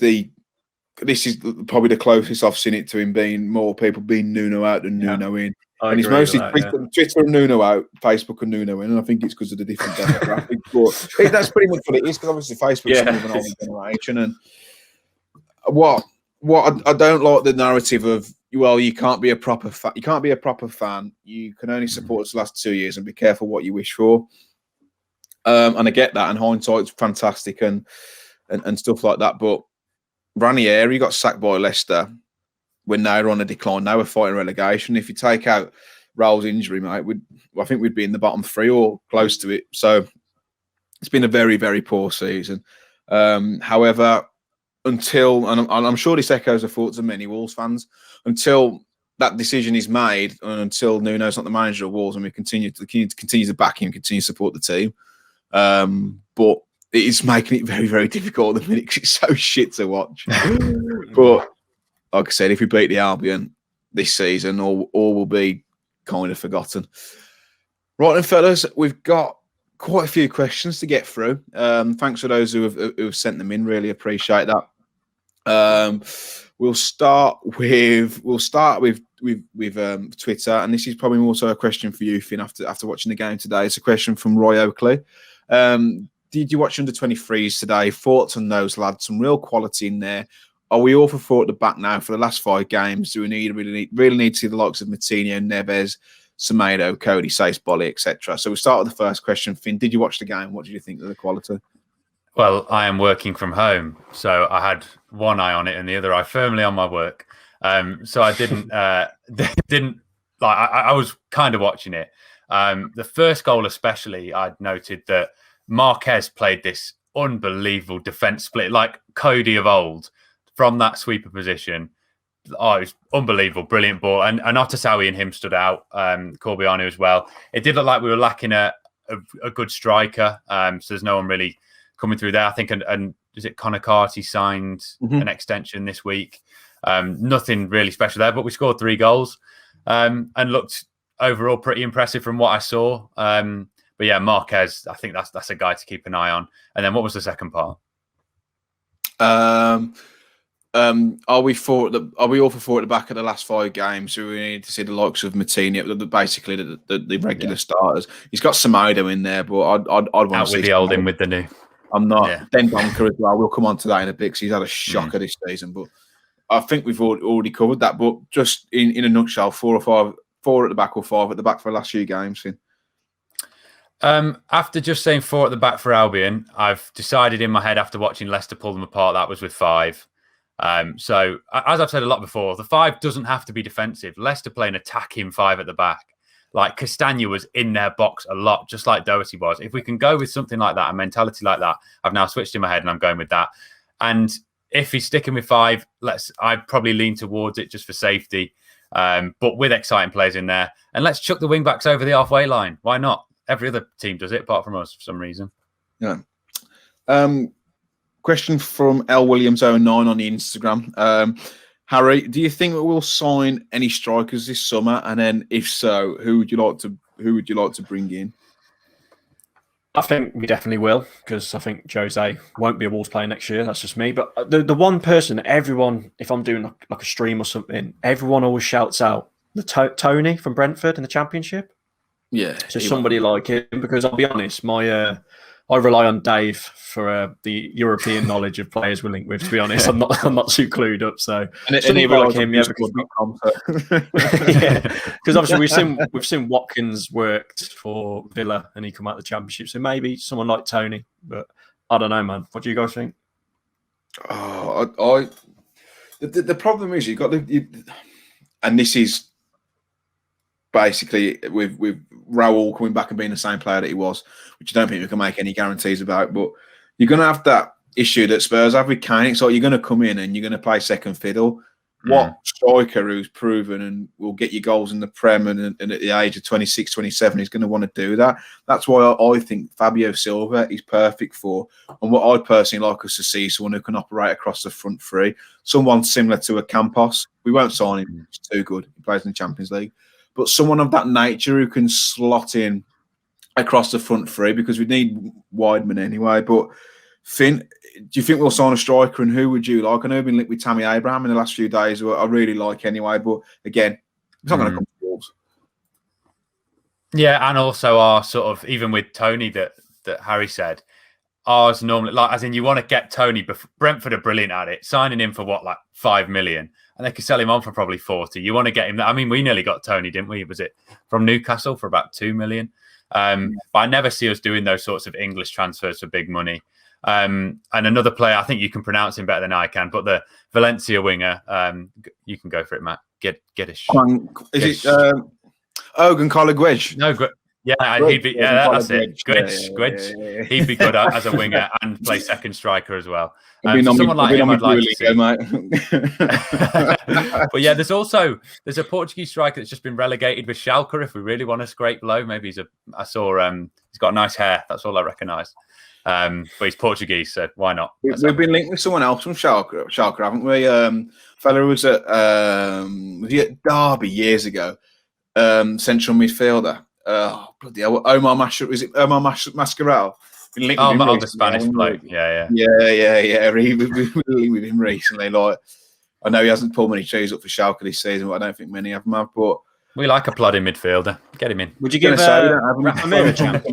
probably the closest I've seen it to him being more people being Nuno out than Nuno in. And it's mostly Twitter and Nuno out, Facebook and Nuno in, and I think it's because of the different demographic. But that's pretty much what it is, because obviously Facebook's an older generation. And what I don't like the narrative of, well, you can't be a proper fan. You can't be a proper fan. You can only support us the last 2 years, and be careful what you wish for. And I get that, and hindsight's fantastic and stuff like that. But Ranieri got sacked by Leicester when they were on a decline. They were fighting relegation. If you take out Raul's injury, mate, I think we'd be in the bottom 3 or close to it. So it's been a very, very poor season. However, until, and I'm sure this echoes the thoughts of many Wolves fans, until that decision is made and until Nuno's not the manager of Wolves and we continue to back him, continue to support the team. But it is making it very, very difficult at the minute because it's so shit to watch. But like I said, if we beat the Albion this season, all will be kind of forgotten. Right then, fellas, we've got quite a few questions to get through. Thanks for those who have sent them in. Really appreciate that. We'll start with Twitter, and this is probably also a question for you, Finn, after watching the game today. It's a question from Roy Oakley. Did you watch under-23s today? Thoughts on those lads? Some real quality in there. Are we all for four at the back now for the last 5 games? Do we really need to see the likes of Moutinho, Neves, Semedo, Cody, Sace, Bolly, etc.? So we start with the first question. Finn, did you watch the game? What did you think of the quality? Well, I am working from home, so I had one eye on it and the other eye firmly on my work. So I didn't I was kind of watching it. The first goal especially, I'd noted that Marquez played this unbelievable defence split, like Cody of old, from that sweeper position. Oh, it was unbelievable, brilliant ball. And Otasawi and him stood out, Corbiano as well. It did look like we were lacking a good striker, so there's no one really coming through there. I think, and is it Connor Carty signed an extension this week? Nothing really special there, but we scored 3 goals and looked overall pretty impressive from what I saw. But yeah, Marquez, I think that's a guy to keep an eye on. And then what was the second part? Are we all for 4 at the back of the last 5 games? So we need to see the likes of Moutinho, basically the regular starters. He's got Semedo in there, but I'd want to see with the old in with the new. I'm not. Yeah. Den Donker as well. We'll come on to that in a bit because he's had a shocker this season. But I think we've already covered that. But just in a nutshell, 4 at the back or 5 at the back for the last few games. After just saying 4 at the back for Albion, I've decided in my head after watching Leicester pull them apart, that was with 5. So as I've said a lot before, the 5 doesn't have to be defensive. Leicester play an attacking 5 at the back. Like Castagna was in their box a lot, just like Doherty was. If we can go with something like that, a mentality like that, I've now switched in my head and I'm going with that. And if he's sticking with 5, I'd probably lean towards it just for safety. But with exciting players in there. And let's chuck the wing backs over the halfway line. Why not? Every other team does it, apart from us, for some reason. Yeah. Question from L Williams 09 on the Instagram. Harry, do you think that we'll sign any strikers this summer? And then, if so, who would you like to bring in? I think we definitely will, because I think Jose won't be a Wolves player next year. That's just me. But the one person everyone, if I'm doing like a stream or something, everyone always shouts out Tony from Brentford in the Championship. Yeah, so somebody like him, because I'll be honest, I rely on Dave for the European knowledge of players we're linked with. To be honest, I'm not too clued up. So and he like him, because obviously we've seen Watkins worked for Villa and he come out of the Championship. So maybe someone like Tony, but I don't know, man. What do you guys think? Oh, the problem is you've got and this is basically with Raul coming back and being the same player that he was, which I don't think we can make any guarantees about. But you're going to have that issue that Spurs have with Kane. So you're going to come in and you're going to play second fiddle. What striker who's proven and will get you goals in the Prem and at the age of 26, 27 is going to want to do that? That's why I think Fabio Silva is perfect for, and what I'd personally like us to see, someone who can operate across the front 3. Someone similar to a Campos. We won't sign him. He's too good. He plays in the Champions League. But someone of that nature who can slot in across the front 3, because we need Wideman anyway. But Finn, do you think we'll sign a striker, and who would you like? I know we've been linked with Tammy Abraham in the last few days, who I really like anyway. But again, it's not going to come to Wolves. Yeah, and also our sort of, even with Tony that Harry said, ours normally, like, as in you want to get Tony, Brentford are brilliant at it, signing him for what, like 5 million? And they could sell him on for probably 40. You want to get him. I mean, we nearly got Tony, didn't we? Was it from Newcastle for about 2 million? But I never see us doing those sorts of English transfers for big money. And another player, I think you can pronounce him better than I can, but the Valencia winger, you can go for it, Matt. Get a shot. Is it Ogun Colagwedge? No, yeah, he'd be. Yeah, that's it. Gwedge. Yeah. He'd be good as a winger and play second striker as well. Someone like him, I'd like to see. But yeah, there's a Portuguese striker that's just been relegated with Schalke. If we really want to scrape low, maybe I saw he's got nice hair. That's all I recognise. But he's Portuguese, so why not? We've been linked with someone else from Schalke, haven't we? Fella who was at Derby years ago. Central midfielder. Bloody hell, Omar Mascarell? The Spanish bloke. Yeah. We've been linked with him recently. Like, I know he hasn't pulled many trees up for Schalke this season, but I don't think many of them have. But we like a plodding midfielder. Get him in. Would you give Rafa Mir a chance?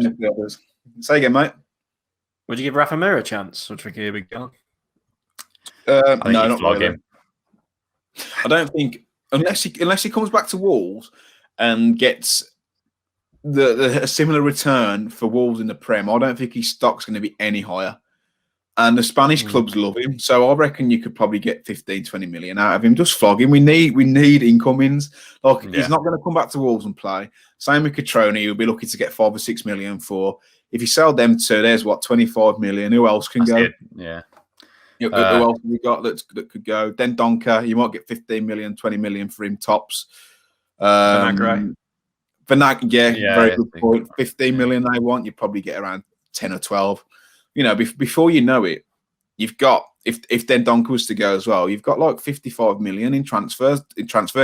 Say again, mate. Would you give Rafa Mir a chance? Or do you think he'll be gone? No, not really. I don't think unless he comes back to Wolves and gets a similar return for Wolves in the Prem, I don't think his stock's going to be any higher. And the Spanish clubs love him, so I reckon you could probably get 15, 20 million out of him. Just flog him. We need incomings. He's not going to come back to Wolves and play. Same with Catroni, you'll be looking to get 5 or 6 million for. If you sell them two, there's 25 million. Who else can go? Yeah. Who else have we got that could go? Then Donker, you might get 15 million, 20 million for him tops. Vinagre, very good point. 15 million they want, you probably get around 10 or 12. Before you know it, you've got if then Donker was to go as well, you've got 55 million in transfer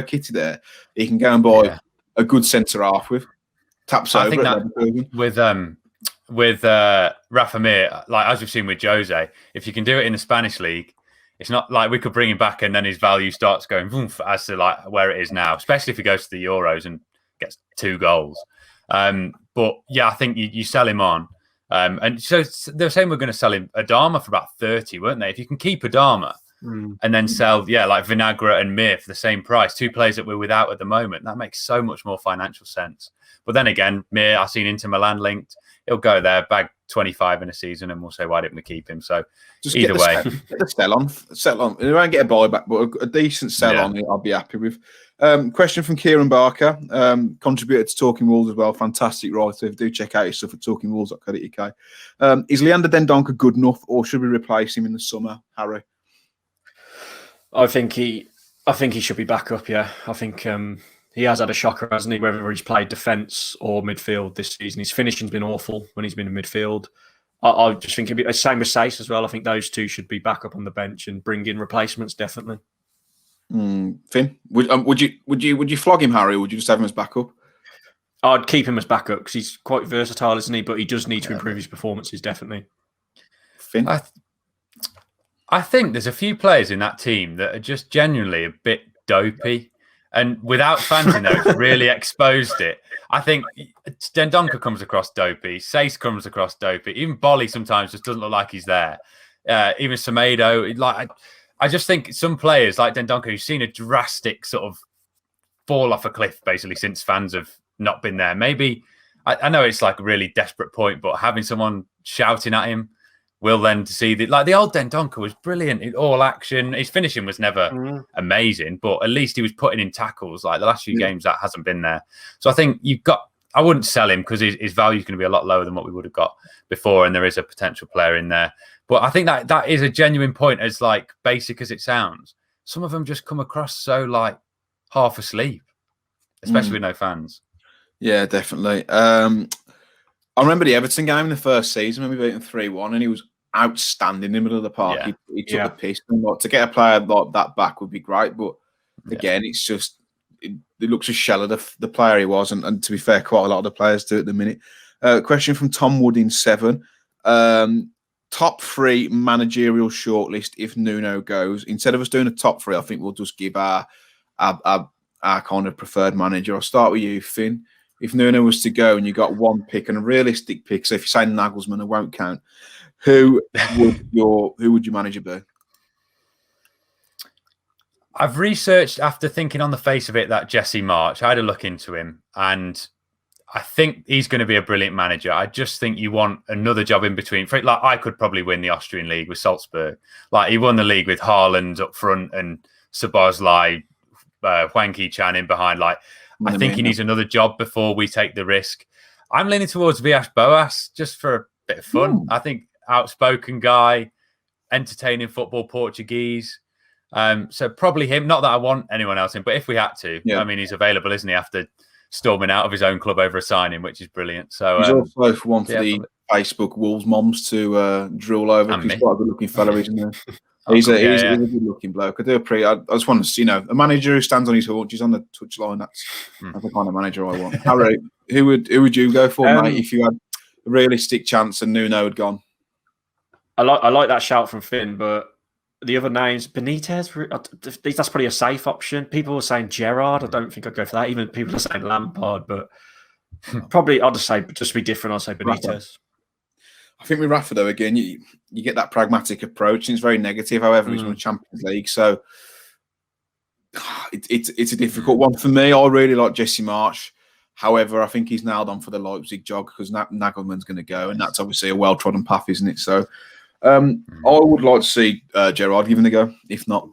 kitty there. You can go and buy a good centre half with. Taps over. I think that with Rafa Mir, as we've seen with Jose, if you can do it in the Spanish league, it's not like we could bring him back and then his value starts going as to where it is now, especially if he goes to the Euros and gets 2 goals. But yeah, I think you sell him on. And so they were saying we're going to sell him Adama for about 30, weren't they? If you can keep Adama and then sell, Vinagre and Mir for the same price, 2 players that we're without at the moment, that makes so much more financial sense. But then again, Mir, I've seen Inter Milan linked. He'll go there, bag 25 in a season, and we'll say, why didn't we keep him? So just either way. Get the sell on. We won't get a buyback, but a decent sell on I'll be happy with. Question from Kieran Barker, contributor to Talking Wolves as well. Fantastic writer. Do check out his stuff at talkingwolves.co.uk. Is Leander Dendoncker good enough, or should we replace him in the summer, Harry? I think he should be back up, yeah. I think he has had a shocker, hasn't he? Whether he's played defence or midfield this season, his finishing's been awful when he's been in midfield. I just think it'd be the same with Sace as well. I think those two should be back up on the bench and bring in replacements, definitely. Finn, would you flog him, Harry, or would you just have him as backup? I'd keep him as backup because he's quite versatile, isn't he? But he does need to improve his performances, definitely. Finn, I think there's a few players in that team that are just genuinely a bit dopey. And without fans in there, it's really exposed it. I think Dendoncker comes across dopey. Sace comes across dopey. Even Bolly sometimes just doesn't look like he's there. Even Semedo. I just think some players like Dendoncker, who've seen a drastic sort of fall off a cliff, basically, since fans have not been there. Maybe, I know it's a really desperate point, but having someone shouting at him will then see the old Dendoncker was brilliant in all action. His finishing was never amazing, but at least he was putting in tackles. The last few games, that hasn't been there. So I think I wouldn't sell him because his value is going to be a lot lower than what we would have got before, and there is a potential player in there. But I think that is a genuine point, as basic as it sounds. Some of them just come across so half asleep, especially with no fans. Yeah, definitely. I remember the Everton game in the first season when we beat them 3-1, and he was outstanding in the middle of the park. Yeah. He took the piss. And to get a player like that back would be great. But again, it's just it looks a shell of the player he was. And to be fair, quite a lot of the players do at the minute. Question from Tom Wood in 7. Top 3 managerial shortlist if Nuno goes. Instead of us doing a top 3, I think we'll just give our kind of preferred manager. I'll start with you, Finn. If Nuno was to go and you got one pick and a realistic pick, so if you say Nagelsmann, it won't count. Who would your manager be? I've researched after thinking on the face of it that Jesse March. I had a look into him, and I think he's going to be a brilliant manager. I just think you want another job in between. I could probably win the Austrian league with Salzburg. He won the league with Haaland up front and Szoboszlai, Hwang Chan in behind. I think he needs another job before we take the risk. I'm leaning towards Villas Boas just for a bit of fun. I think outspoken guy, entertaining football, Portuguese. So probably him. Not that I want anyone else in, but if we had to, I mean, he's available, isn't he? After storming out of his own club over a signing, which is brilliant. So he's also one for the Facebook Wolves moms to drool over. He's quite a good-looking fella, isn't he? He's a good-looking bloke. I just want to see, a manager who stands on his haunches on the touchline. That's the kind of manager I want. Harry, who would you go for, mate, if you had a realistic chance and Nuno had gone? I like that shout from Finn, but the other names, Benitez, that's probably a safe option. People were saying Gerrard. I don't think I'd go for that. Even people are saying Lampard, but probably I'll just say, just to be different, I'll say Benitez. I think with Rafa, though, again, you get that pragmatic approach, and it's very negative. However, he's won the Champions League, so it's a difficult one for me. I really like Jesse Marsch. However, I think he's nailed on for the Leipzig job because Nagelmann's going to go, and that's obviously a well-trodden path, isn't it? So I would like to see Gerrard given a go. If not,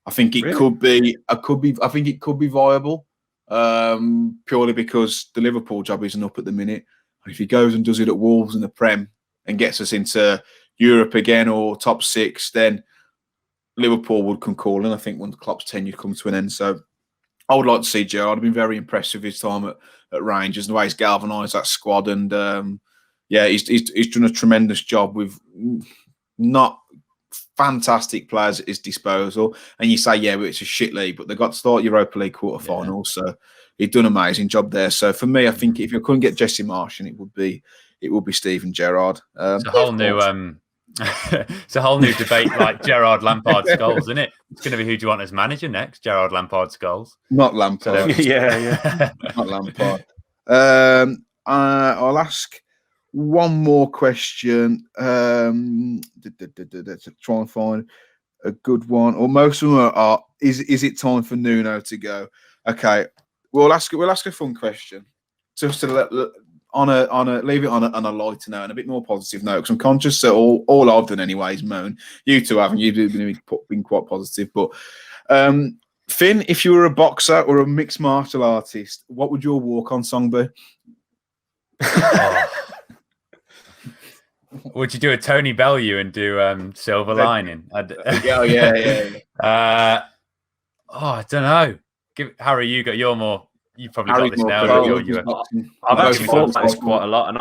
I think it could be. I think it could be viable, purely because the Liverpool job isn't up at the minute. If he goes and does it at Wolves in the Prem and gets us into Europe again or top 6, then Liverpool would come calling. I think when Klopp's tenure comes to an end. So I would like to see Gerrard. I've been very impressed with his time at Rangers and the way he's galvanised that squad. And he's done a tremendous job with not fantastic players at his disposal. And you say, yeah, but it's a shit league, but they got to start Europa League quarterfinals. So he's done an amazing job there. So for me, I think if you couldn't get Jesse Marsch, it would be Steven Gerrard. It's a whole new it's a whole new debate, like Gerrard, Lampard, Scholes, isn't it? It's going to be who do you want as manager next? Gerrard, Lampard, Scholes. Not Lampard. Yeah. Not Lampard. I'll ask one more question. Try and find a good one. Or most of them are is it time for Nuno to go? Okay. We'll ask a fun question. Just to leave it on a lighter note and a bit more positive note, because I'm conscious that all I've done anyway is moan. You two haven't. You've been quite positive. But Finn, if you were a boxer or a mixed martial artist, what would your walk-on song be? Would you do a Tony Bellew and do Silver Lining? Yeah. I don't know. Harry, you've probably got this now. I've actually thought about this quite a lot, and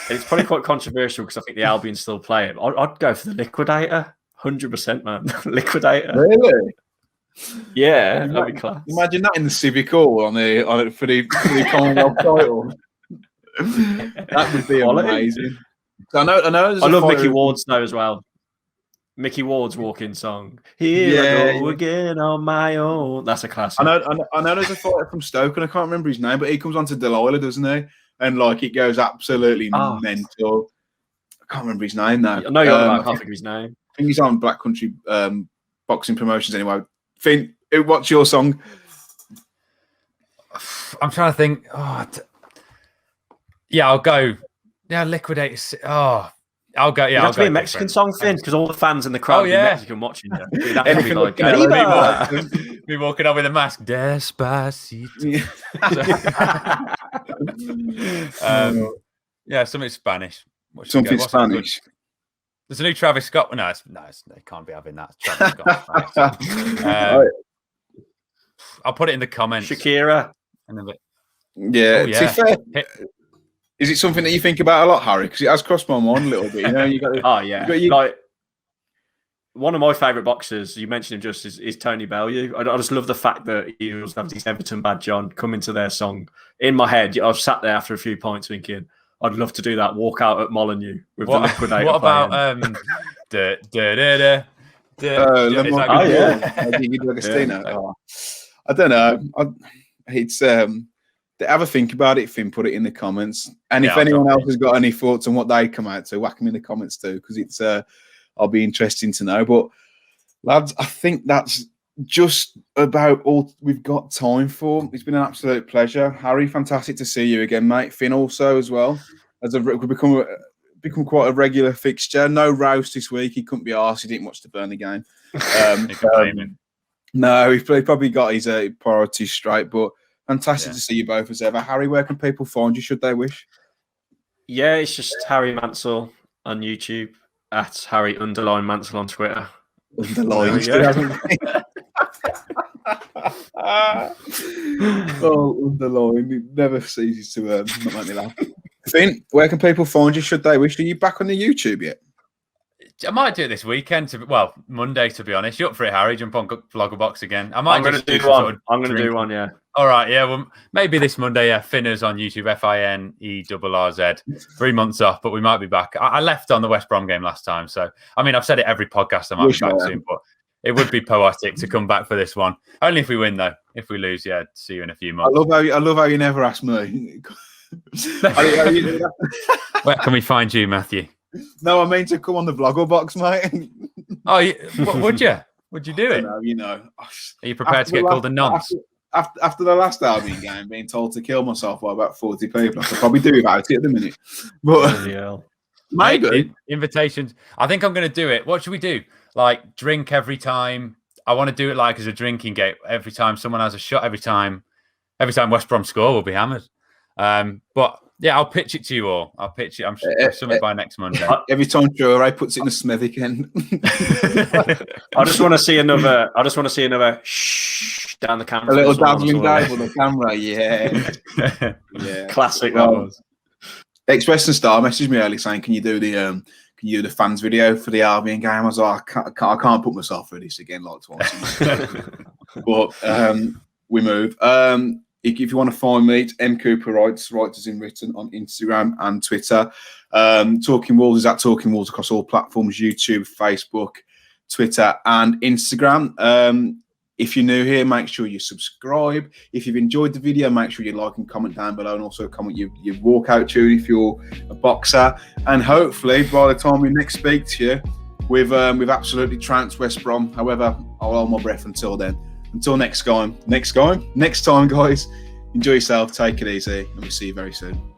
it's probably quite controversial because I think the Albion still play it. I'd go for the Liquidator, 100%, man. Liquidator. Really? Yeah, that'd be class. Imagine that in the Civic Hall for the Commonwealth title. That would be amazing. I know. I love Mickey Ward's though as well. Mickey Ward's walk-in song. Here I go again on my own. That's a classic. I know there's a fighter from Stoke, and I can't remember his name, but he comes on to Delilah, doesn't he? And it goes absolutely mental. I can't remember his name now. I know you're I can't think of his name. I think he's on Black Country boxing promotions anyway. Finn, what's your song? I'm trying to think. I'll go. Yeah, Liquidate. I'll go. Yeah, I'll go. Be a Mexican song, Finn, because all the fans in the crowd be Mexican watching you. That would be like me walking up with a mask. Despacito. Something Spanish. Something Spanish. There's a new Travis Scott. No, they can't be having that. Travis Scott. I'll put it in the comments. Shakira. Yeah. To be fair, is it something that you think about a lot, Harry? Because it has crossed my mind a little bit. You know, you got one of my favourite boxers, you mentioned him just, is Tony Bellew. I just love the fact that he was have this Everton badge on, come into their song. In my head, I've sat there after a few pints thinking, I'd love to do that, walk out at Molyneux with the Liquidator. What about I don't know. It's have a think about it, Finn. Put it in the comments, and if anyone else has got any thoughts on what they come out to, whack them in the comments too, because it's I'll be interesting to know. But lads, I think that's just about all we've got time for. It's been an absolute pleasure, Harry. Fantastic to see you again, mate. Finn also as well. We've become quite a regular fixture. No Rouse this week. He couldn't be arsed. He didn't watch the Burnley game. No, he's probably got his priorities straight, but. Fantastic to see you both as ever. Harry, where can people find you, should they wish? Yeah, it's just Harry Mansell on YouTube, at Harry_Mansell on Twitter. Underline. Underline. It never ceases to not make me laugh. Finn, where can people find you, should they wish? Are you back on the YouTube yet? I might do it this weekend. Monday, to be honest. You up for it, Harry? Jump on Vloggerbox again. I'm going to do one. I'm going to do one, yeah. All right, yeah. Well, maybe this Monday, yeah. Finners on YouTube, FINERRZ. 3 months off, but we might be back. I left on the West Brom game last time, so I mean, I've said it every podcast. I might be back soon, but it would be poetic to come back for this one. Only if we win, though. If we lose, yeah, see you in a few months. I love how you never ask me. Where can we find you, Matthew? No, I mean to come on the Vlogger box, mate. Oh, would you? Would you do it? Are you prepared to get called a nonce? After the last Albion game, being told to kill myself by about 40 people, I could probably do without it at the minute. But maybe invitations. I think I'm going to do it. What should we do? Like drink every time. I want to do it like as a drinking game. Every time someone has a shot, every time West Brom score, we'll be hammered. But yeah, I'll pitch it to you all. I'll pitch it. I'm sure something by next Monday. Every time Ray puts it in a Smith again. I just want to see another shh down the camera. A little dazzling dive with the camera. Yeah. Yeah. Classic. That was. Express and Star messaged me early saying, "Can you do the fans video for the Albion game?" I was like, I can't put myself through this again like twice. But we move. If you want to find me, it's M Cooper Writes as in written on Instagram and Twitter. Talking Wolves is at Talking Wolves across all platforms: YouTube, Facebook, Twitter, and Instagram. If you're new here, make sure you subscribe. If you've enjoyed the video, make sure you like and comment down below, and also comment your walkout tune if you're a boxer. And hopefully, by the time we next speak to you, we've absolutely trounced West Brom. However, I'll hold my breath until then. Until next time, guys. Enjoy yourself, take it easy, and we'll see you very soon.